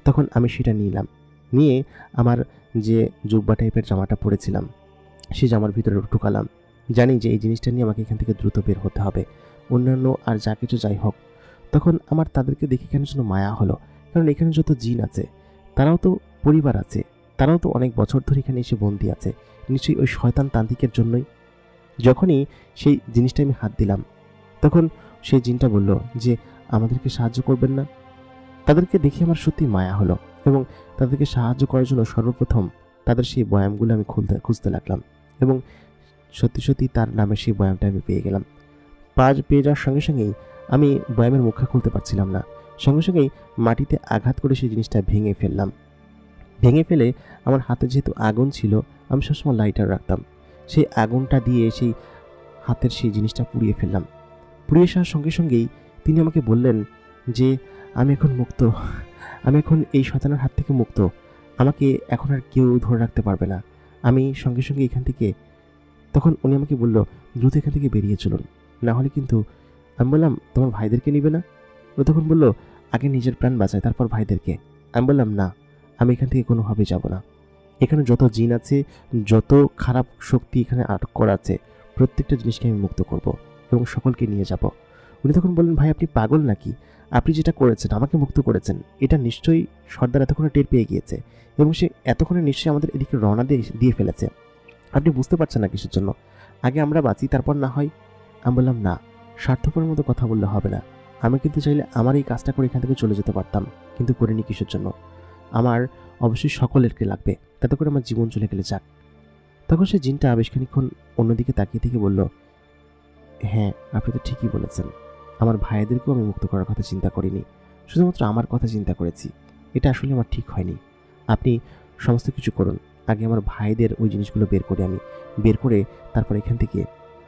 তখন আমি সেটা নিলাম, নিয়ে আমার যে জুব্বা টাইপের জামাটা পরেছিলাম সেই জামার ভিতরে ঢুকালাম। জানি যে এই জিনিসটা নিয়ে আমাকে এখান থেকে দ্রুত বের হতে হবে, অন্যান্য আর যা কিছু যাই হোক। তখন আমার তাদেরকে দেখে কেন যেন মায়া হলো, কারণ এখানে যত জিন আছে তারাও তো পরিবার আছে, তারাও তো অনেক বছর ধরে এখানে এসে বন্দি আছে, নিশ্চয়ই ওই শয়তান তান্ত্রিকের জন্যই। যখনই সেই জিনিসটা আমি হাত দিলাম তখন সেই জিনটা বলল যে আমাদেরকে সাহায্য করবেন না। তাদেরকে দেখে আমার সত্যি মায়া হলো এবং তাদেরকে সাহায্য করার জন্য সর্বপ্রথম তাদের সেই বয়ামগুলো আমি খুঁজতে লাগলাম এবং সত্যি সত্যি তার নামে সেই বয়ামটা আমি পেয়ে গেলাম। পেয়ে যাওয়ার সঙ্গে সঙ্গেই আমি বয়ামের মুখটা খুলতে পারছিলাম না, সঙ্গে সঙ্গেই মাটিতে আঘাত করে সেই জিনিসটা ভেঙে ফেললাম। ভেঙে ফেলে আমার হাতে যেহেতু আগুন ছিল, আমি সবসময় লাইটার রাখতাম, সেই আগুনটা দিয়ে সেই হাতের সেই জিনিসটা পুড়িয়ে ফেললাম। পুড়িয়ে আসার সঙ্গে সঙ্গেই তিনি আমাকে বললেন যে আমি এখন মুক্ত, আমি এখন এই শয়তানের হাত থেকে মুক্ত, আমাকে এখন আর কেউ ধরে রাখতে পারবে না। আমি সঙ্গে সঙ্গে এখান থেকে, তখন উনি আমাকে বলল, দ্রুত এখান থেকে বেরিয়ে চলুন, না হলে কিন্তু। আমি বললাম, তোমার ভাইদেরকে নিবে না? ও তখন বলল, আগে নিজের প্রাণ বাঁচায় তারপর ভাইদেরকে। আমি বললাম, না, আমি এখান থেকে কোনোভাবেই যাব না। এখানে যত জিন আছে, যত খারাপ শক্তি এখানে আটক করা আছে, প্রত্যেকটা জিনিসকে আমি মুক্ত করব এবং সকলকে নিয়ে যাব। উনি তখন বললেন, ভাই আপনি পাগল নাকি? আপনি যেটা করেছেন, আমাকে মুক্ত করেছেন, এটা নিশ্চয়ই সর্দার এতক্ষণে টের পেয়ে গিয়েছে এবং সে এতক্ষণে নিশ্চয়ই আমাদের এদিকে রওনা দিয়ে ফেলেছে। আপনি বুঝতে পারছেন না কিসের জন্য? আগে আমরা বাঁচি, তারপর না হয়। আমি বললাম, না, স্বার্থপরের মতো কথা বললে হবে না। আমি কিন্তু চাইলে আমার এই কাজটা করে এখান থেকে চলে যেতে পারতাম, কিন্তু করিনি। কিসের জন্য? আমার অবশ্যই সকলেরকে লাগবে, তাতে করে আমার জীবন চলে গেলে যাক। তখন সে জিনটা বেশ খানিকক্ষণ অন্যদিকে তাকিয়ে থেকে বলল, হ্যাঁ, আপনি তো ঠিকই বলেছেন, আমার ভাইদেরকেও আমি মুক্ত করার কথা চিন্তা করিনি, শুধুমাত্র আমার কথা চিন্তা করেছি। এটা আসলে আমার ঠিক হয়নি। আপনি সমস্ত কিছু করুন, আগে আমার ভাইদের ওই জিনিসগুলো বের করে তারপর এখান থেকে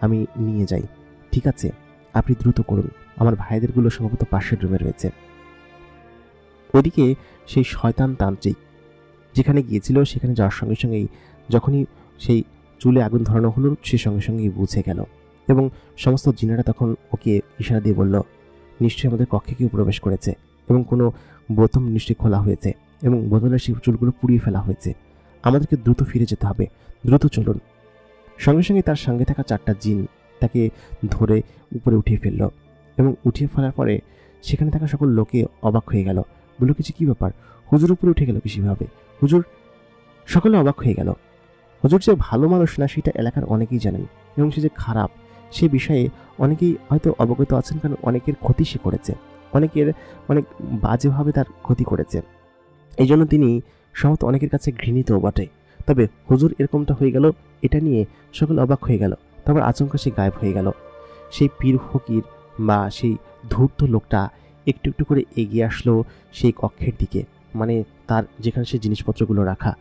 আমি নিয়ে যাই। ঠিক আছে, আপনি দ্রুত করুন, আমার ভাইদেরগুলো সম্ভবত পাশের রুমে রয়েছে। ওদিকে সেই শয়তান তান্ত্রিক যেখানে গিয়েছিল, সেখানে যাওয়ার সঙ্গে সঙ্গেই যখনই সেই চুলে আগুন ধরানো হলো, সে সঙ্গে সঙ্গেই বুঝে গেল এবং সমস্ত জিনেরা তখন ওকে ইশারা দিয়ে বলল, নিশ্চয়ই আমাদের কক্ষে কেউ প্রবেশ করেছে এবং কোনো বোতল নিশ্চয়ই খোলা হয়েছে এবং বোতলের সেই চুলগুলো পুড়িয়ে ফেলা হয়েছে। আমাদেরকে দ্রুত ফিরে যেতে হবে, দ্রুত চলুন। সঙ্গে সঙ্গে তার সঙ্গে থাকা 4টা জিন তাকে ধরে উপরে উঠিয়ে ফেলল এবং উঠিয়ে ফেলার পরে সেখানে থাকা সকল লোকে অবাক হয়ে গেল, বলল, কিছু কী ব্যাপার, হুজুর উপরে উঠে গেল কিভাবে? হুজুর, সকলে অবাক হয়ে গেল। হুজুর যে ভালো মানুষ না সেটা এলাকার অনেকেই জানেন এবং সে যে খারাপ সে বিষয়ে অনেকেই হয়তো অবগত আছেন, কারণ অনেকের ক্ষতি সে করেছে, অনেক বাজেভাবে তার ক্ষতি করেছে। এই জন্য তিনি সম্ভবত অনেকের কাছে ঘৃণিতও বটে। তবে হুজুর এরকমটা হয়ে গেল, এটা নিয়ে সকলে অবাক হয়ে গেল। তারপর আচমকা সে গায়েব হয়ে গেল। সেই পীর ফকির বা সেই ধূর্ত লোকটা একটু একটু করে এগিয়ে আসলো সেই কক্ষের দিকে, মানে তার যেখানে সে জিনিসপত্রগুলো রাখা।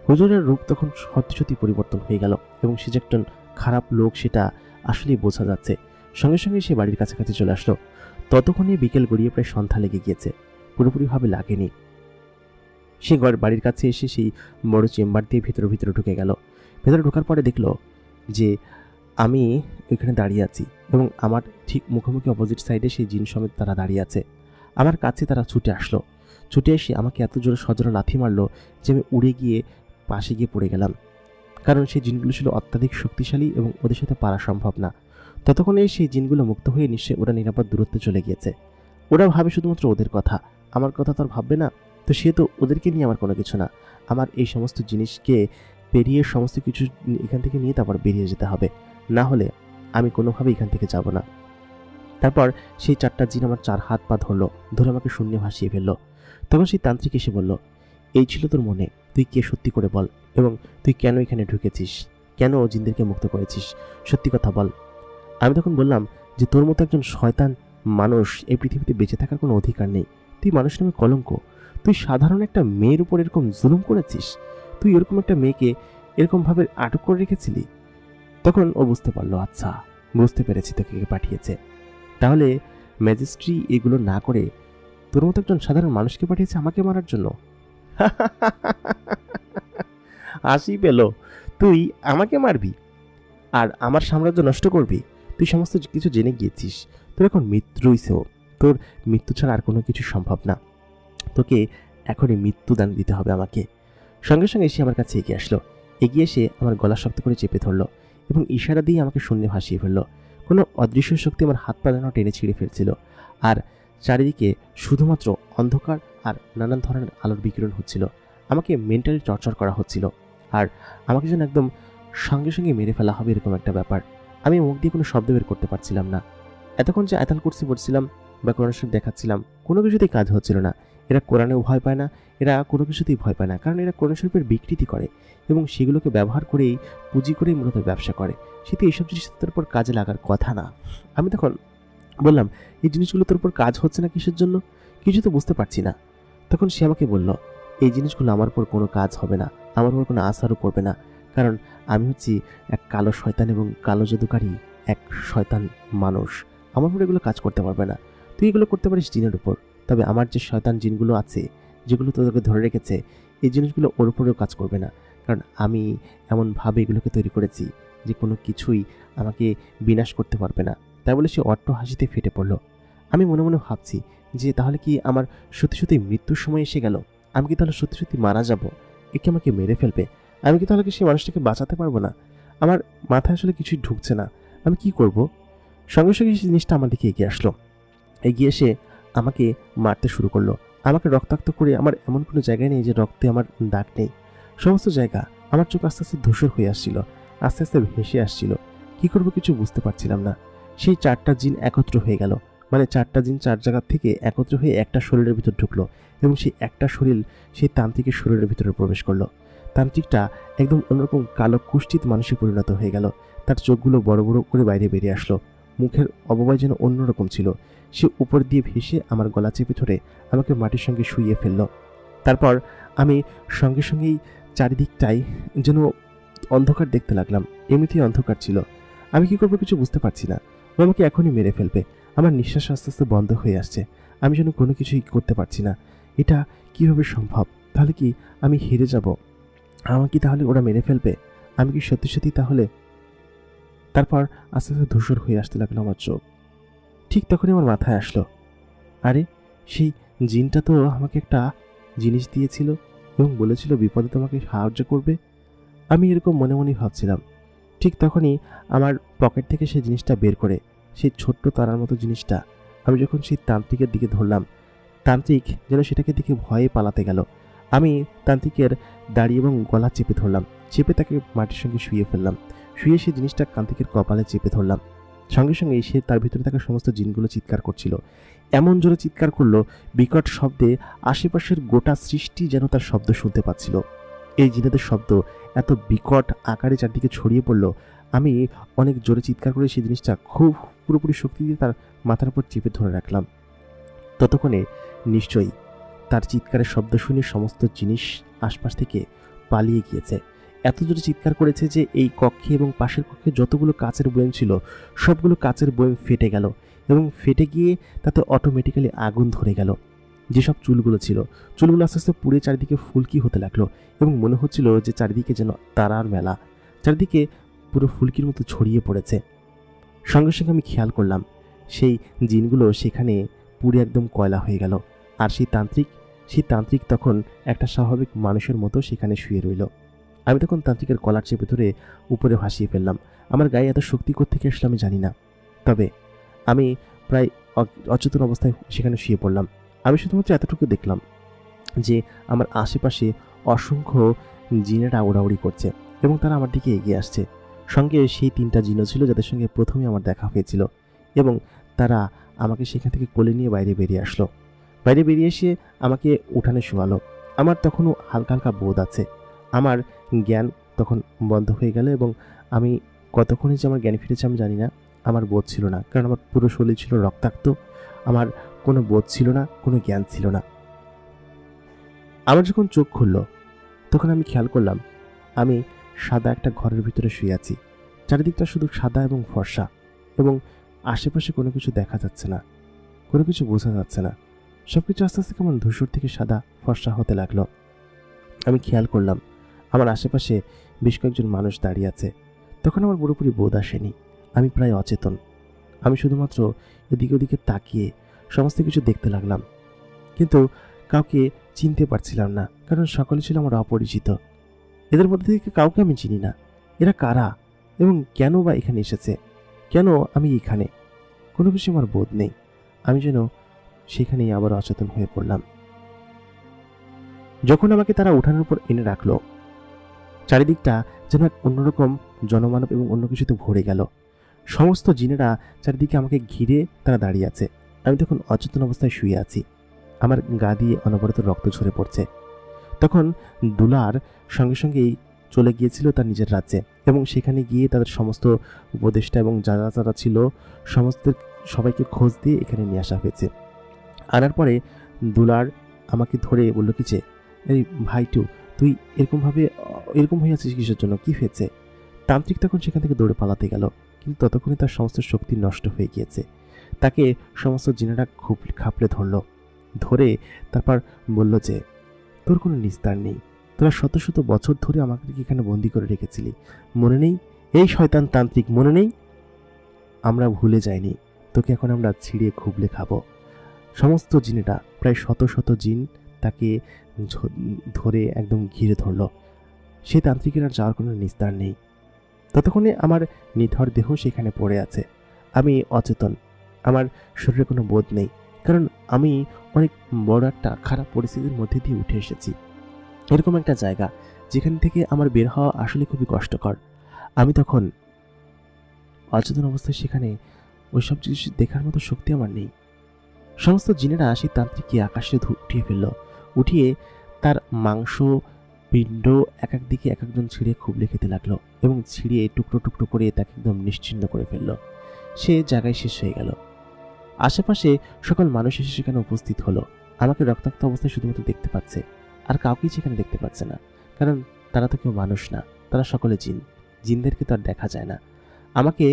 হুজুরের রূপ তখন সত্যি সত্যি পরিবর্তন হয়ে গেল এবং সে যে একজন খারাপ লোক সেটা আসলেই বোঝা যাচ্ছে। সঙ্গে সঙ্গে সে বাড়ির কাছাকাছি চলে আসলো। ততক্ষণে বিকেল গড়িয়ে প্রায় সন্ধ্যা লেগে গিয়েছে, পুরোপুরিভাবে লাগেনি। সে বাড়ির কাছে এসে সেই বড় চেম্বার দিয়ে ভিতরে ঢুকে গেল। ভেতরে ঢোকার পরে দেখলো যে আমি ওইখানে দাঁড়িয়ে আছি এবং আমার ঠিক মুখোমুখি অপোজিট সাইডে সেই জিন সমেত তারা দাঁড়িয়ে আছে। আমার কাছে তারা ছুটে আসলো। ছুটে এসে আমাকে এত জোরে সজোরে লাথি মারলো যে আমি উড়ে গিয়ে পাশে গিয়ে পড়ে গেলাম। কারণ সেই জিনগুলো ছিল অত্যাধিক শক্তিশালী এবং ওদের সাথে পারা সম্ভব না। ততক্ষণে সেই জিনগুলো মুক্ত হয়ে নিশ্চয়ই ওরা নিরাপদ দূরত্বে চলে গিয়েছে। ওরা ভাবে শুধুমাত্র ওদের কথা, আমার কথা তো আর ভাববে না। তো সে তো ওদেরকে নিয়ে আমার কোনো কিছু না। আমার এই সমস্ত জিনিসকে পেরিয়ে সমস্ত কিছু এখান থেকে নিয়ে তারপর বেরিয়ে যেতে হবে, না হলে আমি কোনোভাবে এখান থেকে যাব না। তারপর সেই 4টা জিন আমার 4 হাত পা ধরলো, ধরে আমাকে শূন্যে ভাসিয়ে ফেললো। তখন সেই তান্ত্রিক এসে বলল, এই ছিল তোর মনে, তুই কে সত্যি করে বল, এবং তুই কেন এখানে ঢুকেছিস, কেন জিনদেরকে মুক্ত করেছিস, সত্যি কথা বল। আমি তখন বললাম যে তোর মতো একজন শয়তান মানুষ এই পৃথিবীতে বেঁচে থাকার কোনো অধিকার নেই। তুই মানুষ নামে কলঙ্ক। তুই সাধারণ একটা মেয়ের উপর এরকম জুলুম করেছিস। তুই এরকম একটা মেয়েকে এরকমভাবে আটক করে রেখেছিলি। তখন ও বুঝতে পারলো, আচ্ছা বুঝতে পেরেছি তোকে কে পাঠিয়েছে। তাহলে ম্যাজিস্ট্রি এগুলো না করে তোর মতো একজন সাধারণ মানুষকে পাঠিয়েছে আমাকে মারার জন্য। হাসি পেল, তুই আমাকে মারবি আর আমার সাম্রাজ্য নষ্ট করবি? তুই সমস্ত কিছু জেনে গিয়েছিস। তোর এখন মৃত্যুই সেও, তোর মৃত্যু ছাড়া আর কোনো কিছু সম্ভব না। তোকে এখনই মৃত্যুদান দিতে হবে আমাকে। সঙ্গে সঙ্গে এসে আমার কাছে এগিয়ে আসলো। এগিয়ে এসে আমার গলা শক্ত করে চেপে ধরলো এবং ইশারা দিয়ে আমাকে শূন্যে ভাসিয়ে ফেললো। কোনো অদৃশ্য শক্তি আমার হাত পা যেন টেনে ছিঁড়ে ফেলছিল, আর চারিদিকে শুধুমাত্র অন্ধকার আর নানান ধরনের আলোর বিকিরণ হচ্ছিল। আমাকে মেন্টালি টর্চার করা হচ্ছিল, আর আমাকে যেন একদম সঙ্গে সঙ্গে মেরে ফেলা হবে এরকম একটা ব্যাপার। আমি মুখ দিয়ে কোনো শব্দ বের করতে পারছিলাম না। এতক্ষণ যে আয়াতুল কুরসি পড়ছিলাম বা কোরআন শরীফ দেখাচ্ছিলাম, কোনো কিছুতেই কাজ হচ্ছিল না। এরা কোরআনেও ভয় পায় না, এরা কোনো কিছুতেই ভয় পায় না, কারণ এরা কোরআন শরীফের বিকৃতি করে এবং সেগুলোকে ব্যবহার করেই পুঁজি করেই মূলত ব্যবসা করে। সেটা এইসব জিনিস তোর উপর কাজে লাগার কথা না। আমি তখন বললাম, এই জিনিসগুলো তোর উপর কাজ হচ্ছে না কিসের জন্য, কিছু তো বুঝতে পারছি না। তখন সে আমাকে বলল, এই জিনিসগুলো আমার উপর কোনো কাজ হবে না, আমার উপর কোনো আসারও করবে না, কারণ আমি হচ্ছি এক কালো শয়তান এবং কালো জাদুকারী এক শয়তান মানুষ। আমার উপর এগুলো কাজ করতে পারবে না। তুই এগুলো করতে পারিস জিনের উপর, তবে আমার যে শয়তান জিনগুলো আছে যেগুলো তোদেরকে ধরে রেখেছে, এই জিনিসগুলো ওর উপরেও কাজ করবে না, কারণ আমি এমনভাবে এগুলোকে তৈরি করেছি যে কোনো কিছুই আমাকে বিনাশ করতে পারবে না। তাই বলে সে অট্ট হাসিতে ফেটে পড়ল। আমি মনে মনে ভাবছি যে তাহলে কি আমার সত্যি সত্যি মৃত্যুর সময় এসে গেল? আমি কি তাহলে সত্যি সত্যি মারা যাব? একে আমাকে মেরে ফেলবে? আমি কি তাহলে কি সেই মানুষটাকে বাঁচাতে পারবো না? আমার মাথায় আসলে কিছুই ঢুকছে না, আমি কি করব? সঙ্গে সঙ্গে সেই জিনিসটা আমার দিকে এগিয়ে আসলো। এগিয়ে এসে আমাকে মারতে শুরু করলো। আমাকে রক্তাক্ত করে, আমার এমন কোনো জায়গায় নেই যে রক্তে আমার দাগ নেই। সমস্ত জায়গা আমার চোখ আস্তে আস্তে ধূসর হয়ে আসছিল, আস্তে আস্তে ভেসে আসছিল। কি করব কিছু বুঝতে পারছিলাম না। সেই 4টা জিন একত্র হয়ে গেল, মানে 4টা জিন 4 জায়গা থেকে একত্র হয়ে একটা শরীরের ভিতর ঢুকলো এবং সেই একটা শরীর সেই তান্ত্রিকের শরীরের ভিতরে প্রবেশ করলো। তান্ত্রিকটা একদম অন্যরকম কালো কুষ্ঠিত মানুষে পরিণত হয়ে গেল। তার চোখগুলো বড় বড় করে বাইরে বেরিয়ে আসলো, মুখের অবয়ব যেন অন্যরকম ছিল। সে উপর দিয়ে ভেসে আমার গলা চেপে ধরে আমাকে মাটির সঙ্গে শুইয়ে ফেলল। তারপর আমি সঙ্গে সঙ্গেই চারিদিকটাই যেন অন্ধকার দেখতে লাগলাম। এমনিতেই অন্ধকার ছিল, আমি কি করবো কিছু বুঝতে পারছি না। ও আমাকে এখনই মেরে ফেলবে। আমার নিঃশ্বাস আস্তে আস্তে বন্ধ হয়ে আসছে, আমি যেন কোনো কিছুই করতে পারছি না। এটা কিভাবে সম্ভব? তাহলে কি আমি হেরে যাব? আমাকে তাহলে ওরা মেরে ফেলবে? আমি কি সত্যি সত্যি তাহলে? তারপর আস্তে আস্তে ধূসর হয়ে আসতে লাগলো আমার চোখ। ঠিক তখনই আমার মাথায় আসলো, আরে সেই জিনটা তো আমাকে একটা জিনিস দিয়েছিল এবং বলেছিল বিপদে তোমাকে সাহায্য করবে। আমি এরকম মনে মনেই ভাবছিলাম। ঠিক তখনই আমার পকেট থেকে সেই জিনিসটা বের করে, সেই ছোট্ট তারার মতো জিনিসটা আমি যখন সেই তান্ত্রিকের দিকে ধরলাম, তান্ত্রিক যেন সেটাকে দেখে ভয়ে পালাতে গেল। আমি তান্ত্রিকের দাড়ি এবং গলা চেপে ধরলাম, চেপে তাকে মাটির সঙ্গে শুয়ে ফেললাম। শুয়ে সেই জিনিসটা তান্ত্রিকের কপালে চেপে ধরলাম। সঙ্গে সঙ্গে সে তার ভিতরে থাকা সমস্ত জিনগুলো চিৎকার করছিল, এমন জোরে চিৎকার করলো, বিকট শব্দে আশেপাশের গোটা সৃষ্টি যেন তার শব্দ শুনতে পাচ্ছিল। এই জিনেদের শব্দ এত বিকট আকারে চারদিকে ছড়িয়ে পড়ল, আমি অনেক জোরে চিৎকার করে সেই জিনিসটা খুব পুরোপুরি শক্তি দিয়ে তার মাথার উপর চেপে ধরে রাখলাম। ততক্ষণে নিশ্চয়ই তার চিৎকারের শব্দ শুনে সমস্ত জিনিস আশপাশ থেকে পালিয়ে গিয়েছে। এত জোরে চিৎকার করেছে যে এই কক্ষে এবং পাশের কক্ষে যতগুলো কাচের বয়ম ছিল সবগুলো কাচের বয়ম ফেটে গেল এবং ফেটে গিয়ে তাতে অটোমেটিক্যালি আগুন ধরে গেল। যেসব চুলগুলো ছিল, চুলগুলো আস্তে আস্তে পুড়ে চারিদিকে ফুলকি হতে লাগলো এবং মনে হচ্ছিল যে চারিদিকে যেন তারার মেলা। চারদিকে পুরো ফুলকির মতো ছড়িয়ে পড়েছে। সঙ্গে সঙ্গে আমি খেয়াল করলাম সেই জিনগুলো সেখানে পুরো একদম কয়লা হয়ে গেল। আর সেই তান্ত্রিক তখন একটা স্বাভাবিক মানুষের মতো সেখানে শুয়ে রইল। আমি তখন তান্ত্রিকের কলার চেপে ধরে উপরে ভাসিয়ে ফেললাম। আমার গায়ে এত শক্তি কোত্থেকে আসলে আমি জানি না, তবে আমি প্রায় অচেতন অবস্থায় সেখানে শুয়ে পড়লাম। আমি শুধুমাত্র এতটুকু দেখলাম যে আমার আশেপাশে অসংখ্য জিনেরা উড়াউড়ি করছে এবং তারা আমার দিকে এগিয়ে আসছে। সঙ্গে সেই 3টা জিনও ছিল যাদের সঙ্গে প্রথমে আমার দেখা হয়েছিল, এবং তারা আমাকে সেখান থেকে কোলে নিয়ে বাইরে বেরিয়ে আসলো। বাইরে বেরিয়ে এসে আমাকে উঠানে শোয়ালো। আমার তখনও হালকা হালকা বোধ আছে। আমার জ্ঞান তখন বন্ধ হয়ে গেল এবং আমি কতক্ষণে যে আমার জ্ঞান ফিরেছে আমি জানি না। আমার বোধ ছিল না, কারণ আমার পুরো শরীর ছিল রক্তাক্ত। আমার কোনো বোধ ছিল না, কোনো জ্ঞান ছিল না। আমার যখন চোখ খুলল তখন আমি খেয়াল করলাম আমি সাদা একটা ঘরের ভিতরে শুয়ে আছি। চারিদিকটা শুধু সাদা এবং ফর্সা, এবং আশেপাশে কোনো কিছু দেখা যাচ্ছে না, কোনো কিছু বোঝা যাচ্ছে না। সবকিছু আস্তে আস্তে কেমন ধূসর থেকে সাদা ফর্সা হতে লাগলো। আমি খেয়াল করলাম আমার আশেপাশে বেশ কয়েকজন মানুষ দাঁড়িয়ে আছে। তখন আমার পুরোপুরি বোধ আসেনি, আমি প্রায় অচেতন। আমি শুধুমাত্র এদিকে ওদিকে তাকিয়ে সমস্ত কিছু দেখতে লাগলাম, কিন্তু কাউকে চিনতে পারছিলাম না, কারণ সকলে ছিল আমার অপরিচিত। এদের মধ্যে থেকে কাউকে আমি চিনি না। এরা কারা এবং কেন বা এখানে এসেছে? কেন আমি এখানে? কোনো কিছু আমার বোধ নেই। আমি যেন সেখানেই আবার অচেতন হয়ে পড়লাম। যখন আমাকে তারা উঠানোর উপর এনে রাখলো, চারিদিকটা যেন এক অন্যরকম জনমানব এবং অন্য কিছুতে ভরে গেল। সমস্ত জিনেরা চারিদিকে আমাকে ঘিরে তারা দাঁড়িয়ে আছে। আমি তখন অচেতন অবস্থায় শুয়ে আছি। আমার গা দিয়ে অনবরত রক্ত ঝরে পড়ছে। তখন দুলার সঙ্গে সঙ্গেই চলে গিয়েছিল তার নিজের রাজ্যে, এবং সেখানে গিয়ে তাদের সমস্ত উপদেষ্টা এবং যারা যারা ছিল সমস্ত সবাইকে খোঁজ দিয়ে এখানে নিয়ে আসা হয়েছে। আনার পরে দুলার আমাকে ধরে বলল কি যে, এই ভাইটু, তুই এরকম হয়ে আছিস কিসের জন্য? কি হয়েছে? তান্ত্রিক তখন সেখান থেকে দৌড়ে পালাতে গেল, কিন্তু ততক্ষণে তার সমস্ত শক্তি নষ্ট হয়ে গিয়েছে। তাকে সমস্ত জিনেরা খুব খাপড়ে ধরে তারপর বলল যে, তোর কোনো নিস্তার নেই। তোরা শত শত বছর ধরে আমাকে এখানে বন্দি করে রেখেছিলি, মনে নেই? এই শয়তান তান্ত্রিক, মনে নেই? আমরা ভুলে যাইনি, তোকে এখন আমরা ছিঁড়ে খুবলে খাবো। সমস্ত জিনেরা, প্রায় শত শত জিন তাকে ধরে একদম ঘিরে ধরল। সেই তান্ত্রিকের আর যাওয়ার কোনো নিস্তার নেই। ততক্ষণে আমার নিথর দেহ সেখানে পড়ে আছে। আমি অচেতন, আমার শরীরে কোনো বোধ নেই, কারণ আমি অনেক বড় একটা খারাপ পরিস্থিতির মধ্যে দিয়ে উঠে এসেছি। এরকম একটা জায়গা যেখান থেকে আমার বের হওয়া আসলে খুবই কষ্টকর। আমি তখন অচেতন অবস্থায় সেখানে ওইসব জিনিস দেখার মতো শক্তি আমার নেই। সমস্ত জিনেরা সেই তান্ত্রিককে আকাশে উঠিয়ে ফেলল। উঠিয়ে তার মাংস পিণ্ড এক এক দিকে এক একজন ছিঁড়ে খুবলে খেতে লাগলো, এবং ছিঁড়ে টুকরো টুকরো করে তাকে একদম নিশ্চিহ্ন করে ফেলল। সে জায়গায় শেষ হয়ে গেল। আশেপাশে সকল মানুষ এসে সেখানে উপস্থিত হলো। আমাকে রক্তাক্ত অবস্থায় শুধুমাত্র দেখতে পাচ্ছে, আর কাউকেই সেখানে দেখতে পাচ্ছে না, কারণ তারা তো কেউ মানুষ না, তারা সকলে জিন। জিনদেরকে তো আর দেখা যায় না। আমাকে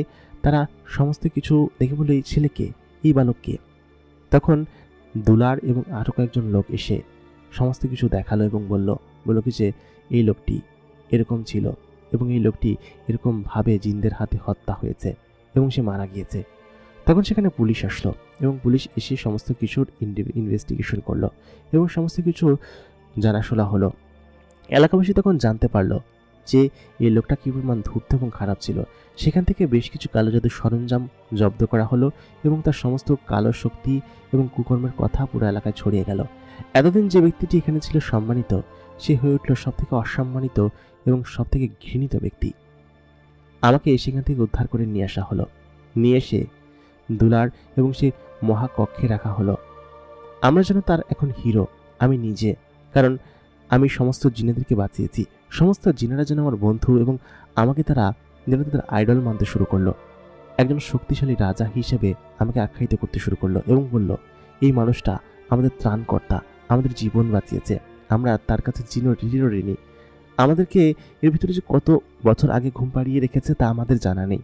তারা সমস্ত কিছু দেখে বলল, এই ছেলেকে, এই বালককে। তখন দুলার এবং আরও কয়েকজন লোক এসে সমস্ত কিছু দেখালো এবং বলল কি যে, এই লোকটি এরকম ছিল, এবং এই লোকটি এরকমভাবে জিনদের হাতে হত্যা হয়েছে এবং সে মারা গিয়েছে। তখন সেখানে পুলিশ আসলো, এবং পুলিশ এসে সমস্ত কিছুর ইনভেস্টিগেশন করলো এবং সমস্ত কিছু জানাশোনা হলো। এলাকাবাসী তখন জানতে পারলো যে এই লোকটা কী পরিমাণ ধূর্ত এবং খারাপ ছিল। সেখান থেকে বেশ কিছু কালো জাদুর সরঞ্জাম জব্দ করা হলো, এবং তার সমস্ত কালো শক্তি এবং কুকর্মের কথা পুরো এলাকায় ছড়িয়ে গেল। এতদিন যে ব্যক্তিটি এখানে ছিল সম্মানিত, সে হয়ে উঠল সবথেকে অসম্মানিত এবং সবথেকে ঘৃণিত ব্যক্তি। আমাকে সেখান থেকে উদ্ধার করে নিয়ে আসা হলো। নিয়ে এসে দুলার এবং সে মহাকক্ষে রাখা হলো। আমরা যেন তার এখন হিরো, আমি নিজে, কারণ আমি সমস্ত জিনেদেরকে বাঁচিয়েছি। সমস্ত জিনেরা যেন আমার বন্ধু, এবং আমাকে তারা যেন তাদের আইডল মানতে শুরু করলো। একজন শক্তিশালী রাজা হিসেবে আমাকে আখ্যায়িত করতে শুরু করলো এবং বলল, এই মানুষটা আমাদের ত্রাণকর্তা, আমাদের জীবন বাঁচিয়েছে, আমরা তার কাছে ঋণী। আমাদেরকে এর ভিতরে যে কত বছর আগে ঘুম পাড়িয়ে রেখেছে তা আমাদের জানা নেই,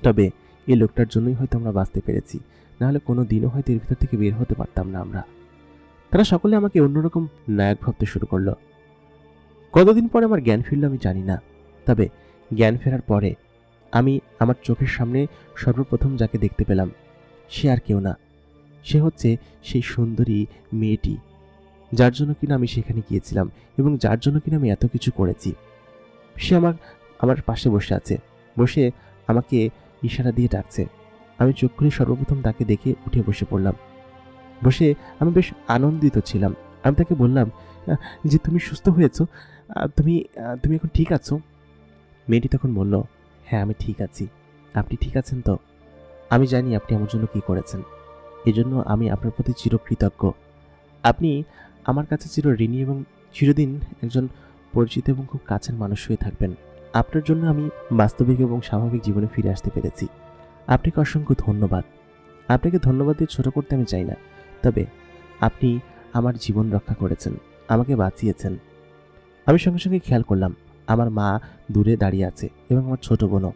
তবে এই লোকটার জন্যই হয়তো আমরা বাঁচতে পেরেছি, নাহলে কোনো দিনও হয়তো এর ভিতর থেকে বের হতে পারতাম না আমরা। তারা সকলে আমাকে অন্যরকম নায়ক ভাবতে শুরু করলো। কতদিন পরে আমার জ্ঞান ফিরল আমি জানি না, তবে জ্ঞান ফেরার পরে আমি আমার চোখের সামনে সর্বপ্রথম যাকে দেখতে পেলাম সে আর কেউ না, সে হচ্ছে সেই সুন্দরী মেয়েটি যার জন্য কিনা আমি সেখানে গিয়েছিলাম এবং যার জন্য কিনা আমি এত কিছু করেছি। সে আমার পাশে বসে আছে, বসে আমাকে ইশারা দিয়ে ডাকছে। আমি চোখ খুলে সর্বপ্রথম তাকে দেখে উঠে বসে পড়লাম। বসে আমি বেশ আনন্দিত ছিলাম। আমি তাকে বললাম যে তুমি সুস্থ হয়েছো, তুমি তুমি এখন ঠিক আছো? মেয়েটি তখন বলল, হ্যাঁ আমি ঠিক আছি। আপনি ঠিক আছেন তো? আমি জানি আপনি আমার জন্য কি করেছেন, এজন্য আমি আপনার প্রতি চিরকৃতজ্ঞ। আপনি আমার কাছে চিরঋণী এবং চিরদিন একজন পরিচিত এবং খুব কাছের মানুষ হয়ে থাকবেন। আপনার জন্য আমি বাস্তবিক এবং স্বাভাবিক জীবনে ফিরে আসতে পেরেছি। আপনাকে অসংখ্য ধন্যবাদ। আপনাকে ধন্যবাদ দিয়ে ছোট করতে আমি চাই না, তবে আপনি আমার জীবন রক্ষা করেছেন, আমাকে বাঁচিয়েছেন। আমি সঙ্গে সঙ্গে খেয়াল করলাম আমার মা দূরে দাঁড়িয়ে আছে এবং আমার ছোট বোনও।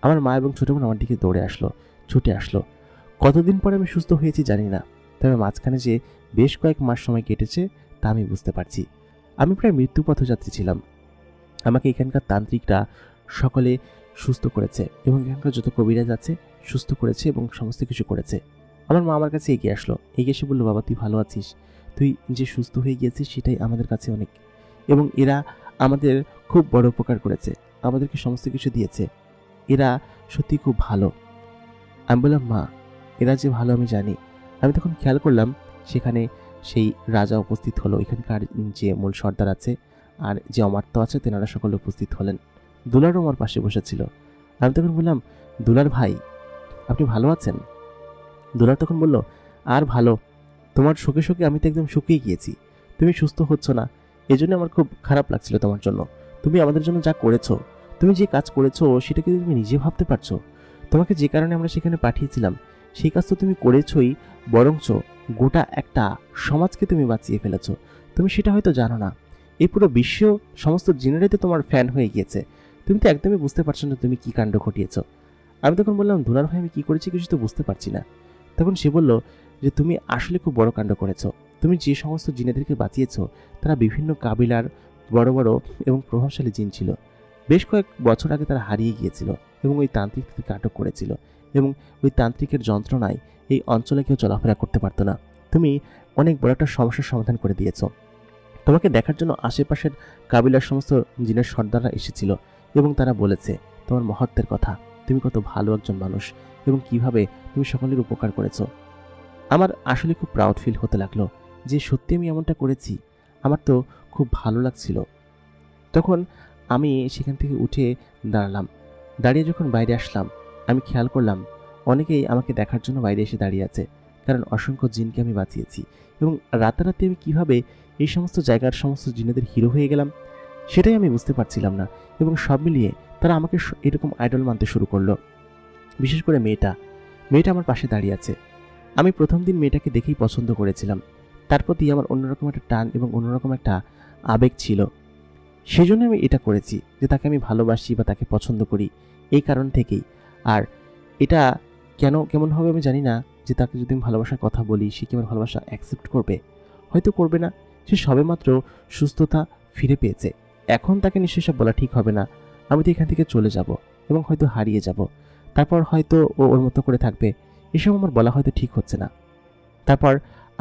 আমার মা এবং ছোট বোন আমার দিকে দৌড়ে আসলো, ছুটে আসলো। কতদিন পরে আমি সুস্থ হয়েছি জানি না, তবে মাঝখানে যে বেশ কয়েক মাস সময় কেটেছে তা আমি বুঝতে পারছি। আমি প্রায় মৃত্যু পথযাত্রী ছিলাম। আমাকে এখানকার তান্ত্রিকরা সকলে সুস্থ করেছে এবং এখানকার যত কবিরাজ আছে সুস্থ করেছে এবং সমস্ত কিছু করেছে। আমার মা আমার কাছে এগিয়ে আসলো, এগিয়ে এসে বললো, বাবা তুই ভালো আছিস, তুই যে সুস্থ হয়ে গিয়েছিস সেটাই আমাদের কাছে অনেক, এবং এরা আমাদের খুব বড় উপকার করেছে, আমাদেরকে সমস্ত কিছু দিয়েছে, এরা সত্যি খুব ভালো। আমি বললাম, মা এরা যে ভালো আমি জানি। আমি তখন খেয়াল করলাম সেখানে সেই রাজা উপস্থিত হলো, এখানকার যে মূল সর্দার আছে আর যে অমাত্য আছে তেনারা সকলে উপস্থিত হলেন। দুলারও আমার পাশে বসেছিল। আমি তখন বললাম, দুলার ভাই আপনি ভালো আছেন? দুলার তখন বলল, আর ভালো, তোমার শোকে শোকে আমি তো একদম শুকিয়ে গিয়েছি, তুমি সুস্থ হচ্ছ না, এজন্য আমার খুব খারাপ লাগছিল তোমার জন্য। তুমি আমাদের জন্য যা করেছো, তুমি যে কাজ করেছো সেটা কি তুমি নিজে ভাবতে পারছো? তোমাকে যে কারণে আমরা সেখানে পাঠিয়েছিলাম সেই কাজ তো তুমি করেছোই, বরঞ্চ গোটা একটা সমাজকে তুমি বাঁচিয়ে ফেলেছো। তুমি সেটা হয়তো জানো না, এই পুরো বিশ্ব সমস্ত জিনেরাই তো তোমার ফ্যান হয়ে গিয়েছে, তুমি তো একদমই বুঝতে পারছো না তুমি কি কাণ্ড ঘটিয়েছো। আমি তখন বললাম, দুলার ভাই আমি কি করেছি কিছু তো বুঝতে পারছি না। তখন সে বলল যে তুমি আসলে খুব বড় কাণ্ড করেছো। তুমি যে সমস্ত জিনেদেরকে বাঁচিয়েছো তারা বিভিন্ন কাবিলার বড় বড় এবং প্রভাবশালী জিন ছিল। বেশ কয়েক বছর আগে তারা হারিয়ে গিয়েছিল এবং ওই তান্ত্রিককে আটক করেছিল, এবং ওই তান্ত্রিকের যন্ত্রণায় এই অঞ্চলে কেউ চলাফেরা করতে পারতো না। তুমি অনেক বড় একটা সমস্যার সমাধান করে দিয়েছো। তোমাকে দেখার জন্য আশেপাশের কাবিলার সমস্ত জিনের সর্দাররা এসেছিল এবং তারা বলেছে তোমার মহত্বের কথা, তুমি কত ভালো একজন মানুষ এবং কিভাবে তুমি সকলের উপকার করেছো। আমার আসলে খুব প্রাউড ফিল হতে লাগলো যে সত্যি আমি এমনটা করেছি, আমার তো খুব ভালো লাগছিল। তখন আমি সেখান থেকে উঠে দাঁড়ালাম। দাঁড়িয়ে যখন বাইরে আসলাম আমি খেয়াল করলাম অনেকেই আমাকে দেখার জন্য বাইরে এসে দাঁড়িয়ে আছে, কারণ অসংখ্য জিনকে আমি বাঁচিয়েছি এবং রাতারাতি আমি কিভাবে এই সমস্ত জায়গার সমস্ত জিনেদের হিরো হয়ে গেলাম সেটাই আমি বুঝতে পারছিলাম না, এবং সব মিলিয়ে তারা আমাকে এরকম আইডল মানতে শুরু করলো। বিশেষ করে মেয়েটা আমার পাশে দাঁড়িয়ে আছে। আমি প্রথম দিন মেয়েটাকে দেখেই পছন্দ করেছিলাম, তার প্রতি আমার অন্যরকম একটা টান এবং অন্যরকম একটা আবেগ ছিল। সেই জন্য আমি এটা করেছি যে তাকে আমি ভালোবাসি বা তাকে পছন্দ করি, এই কারণ থেকেই। আর এটা কেমন হবে আমি জানি না, যে তাকে যদি আমি ভালোবাসার কথা বলি সে কি আমার ভালোবাসা অ্যাকসেপ্ট করবে, হয়তো করবে না। সে সবেমাত্র সুস্থতা ফিরে পেয়েছে, এখন তাকে নিশ্চয়ই সব বলা ঠিক হবে না। আমি তো এখান থেকে চলে যাব এবং হয়তো হারিয়ে যাব, তারপর হয়তো ও ওর মতো করে থাকবে, এসব আমার বলা হয়তো ঠিক হচ্ছে না। তারপর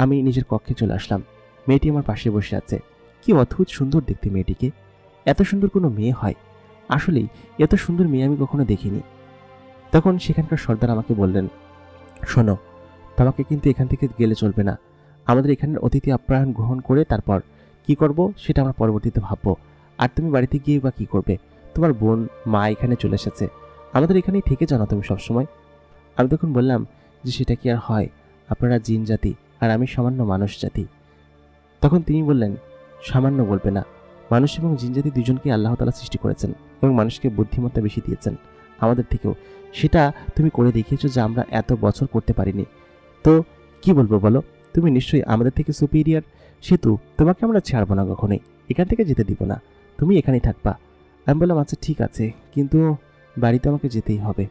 আমি নিজের কক্ষে চলে আসলাম। মেয়েটি আমার পাশে বসে আছে। কি অদ্ভুত সুন্দর দেখতে মেয়েটিকে, এত সুন্দর কোনো মেয়ে হয়? আসলেই এত সুন্দর মেয়ে আমি কখনো দেখিনি। তখন সেখানকার সর্দার আমাকে বললেন, শোনো, তোমাকে কিন্তু এখান থেকে গেলে চলবে না। আমাদের এখানের অতিথি আপ্যায়ন গ্রহণ করে তারপর কি করব সেটা আমরা পরবর্তীতে ভাববো। আর তুমি বাড়িতে গিয়ে বা কি করবে? তোমার বোন মা এখানে চলে এসেছে, আমাদের এখানেই থেকে জানো তুমি সবসময়। আমি তখন বললাম যে সেটা কি আর হয়, আপনারা জিন জাতি আর আমি সামান্য মানুষ জাতি। তখন তিনি বললেন, সামান্য বলবে না, মানুষ এবং জিন জাতি দুজনকে আল্লাহ তাআলা সৃষ্টি করেছেন এবং মানুষকে বুদ্ধিমত্তা বেশি দিয়েছেন আমাদের থেকেও। সেটা তুমি করে দেখিয়েছো যা আমরা এত বছর করতে পারিনি। তো কি বলবো বলো, তুমি নিশ্চয়ই আমাদের থেকে সুপিরিয়র, সেতু তোমাকে আমরা ছাড়বো না কখনোই, এখান থেকে যেতে দিব না, তুমি এখানেই থাকবা। আমি বললাম, আচ্ছা ঠিক আছে, কিন্তু বাড়িতে আমাকে যেতেই হবে।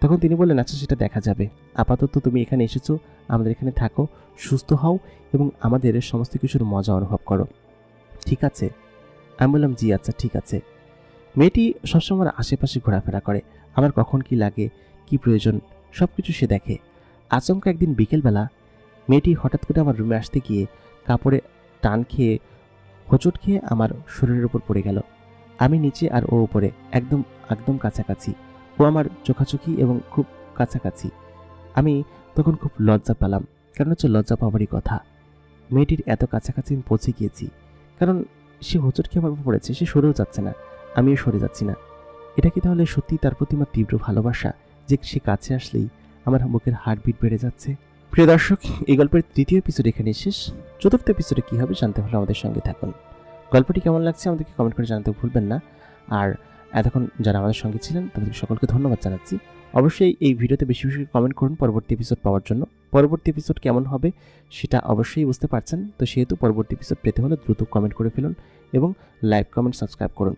তখন তিনি বললেন, আচ্ছা সেটা দেখা যাবে, আপাতত তুমি এখানে এসেছো, আমাদের এখানে থাকো, সুস্থ হও এবং আমাদের সমস্ত কিছুর মজা অনুভব করো, ঠিক আছে? আমি বললাম, জি আচ্ছা ঠিক আছে। মেয়েটি সবসময় আমার আশেপাশে ঘোরাফেরা করে, আমার কখন কি লাগে, কি প্রয়োজন সব কিছু সে দেখে। আচমকা একদিন বিকেলবেলা মেয়েটি হঠাৎ করে আমার রুমে আসতে গিয়ে কাপড়ে টান খেয়ে হোঁচট খেয়ে আমার শরীরের উপর পড়ে গেল। আমি নিচে আর ও উপরে, একদম একদম কাছাকাছি। ও আমার চোখাচোখি এবং খুব কাছাকাছি। আমি তখন খুব লজ্জা পেলাম, কারণ হচ্ছে লজ্জা পাওয়ারই কথা। মেয়েটির এত কাছাকাছি আমি পৌঁছে গিয়েছি, কারণ সে হোঁচট খেয়ে আমার উপর পড়েছে, সে সরেও যাচ্ছে না, আমিও সরে যাচ্ছি না। এটা কি তাহলে সত্যি তার প্রতি আমার তীব্র ভালোবাসা, যে সে কাছে আসলেই আমার বুকের হার্টবিট বেড়ে যাচ্ছে? প্রিয় দর্শক, এই গল্পের তৃতীয় এপিসোড এখানে শেষ। চতুর্থ এপিসোডে কী হবে জানতে হলে আমাদের সঙ্গে থাকুন। গল্পটি কেমন লাগছে আমাদেরকে কমেন্ট করে জানাতে ভুলবেন না। আর এতক্ষণ যারা আমাদের সঙ্গে ছিলেন তাদেরকে সকলকে ধন্যবাদ জানাচ্ছি। অবশ্যই এই ভিডিওতে বেশি বেশি কমেন্ট করুন পরবর্তী এপিসোড পাওয়ার জন্য। পরবর্তী এপিসোড কেমন হবে সেটা অবশ্যই বুঝতে পারছেন, তো সেহেতু পরবর্তী এপিসোড পেতে হলে দ্রুত কমেন্ট করে ফেলুন এবং লাইক কমেন্ট সাবস্ক্রাইব করুন।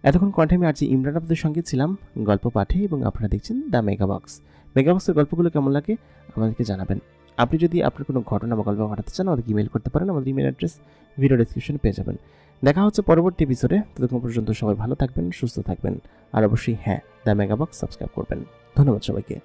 এতক্ষণ কণ্ঠে আমি আরজি ইমরান আপনাদের সঙ্গে ছিলাম গল্প পাঠে, এবং আপনারা দেখছেন দ্য মেগাবক্স। মেগাবক্সের গল্পগুলো কেমন লাগে আমাদেরকে জানাবেন। আপনি যদি আপনার কোনো ঘটনা বা গল্প পাঠাতে চান আমাদেরকে ইমেল করতে পারেন, আমাদের ইমেল অ্যাড্রেস ভিডিও ডেসক্রিপশনে পেয়ে যাবেন। দেখা হচ্ছে পরবর্তী এপিসোডে। ততক্ষণ পর্যন্ত সবাই ভালো থাকবেন, সুস্থ থাকবেন, আর অবশ্যই দ্য মেগাবক্স সাবস্ক্রাইব করবেন। ধন্যবাদ সবাইকে।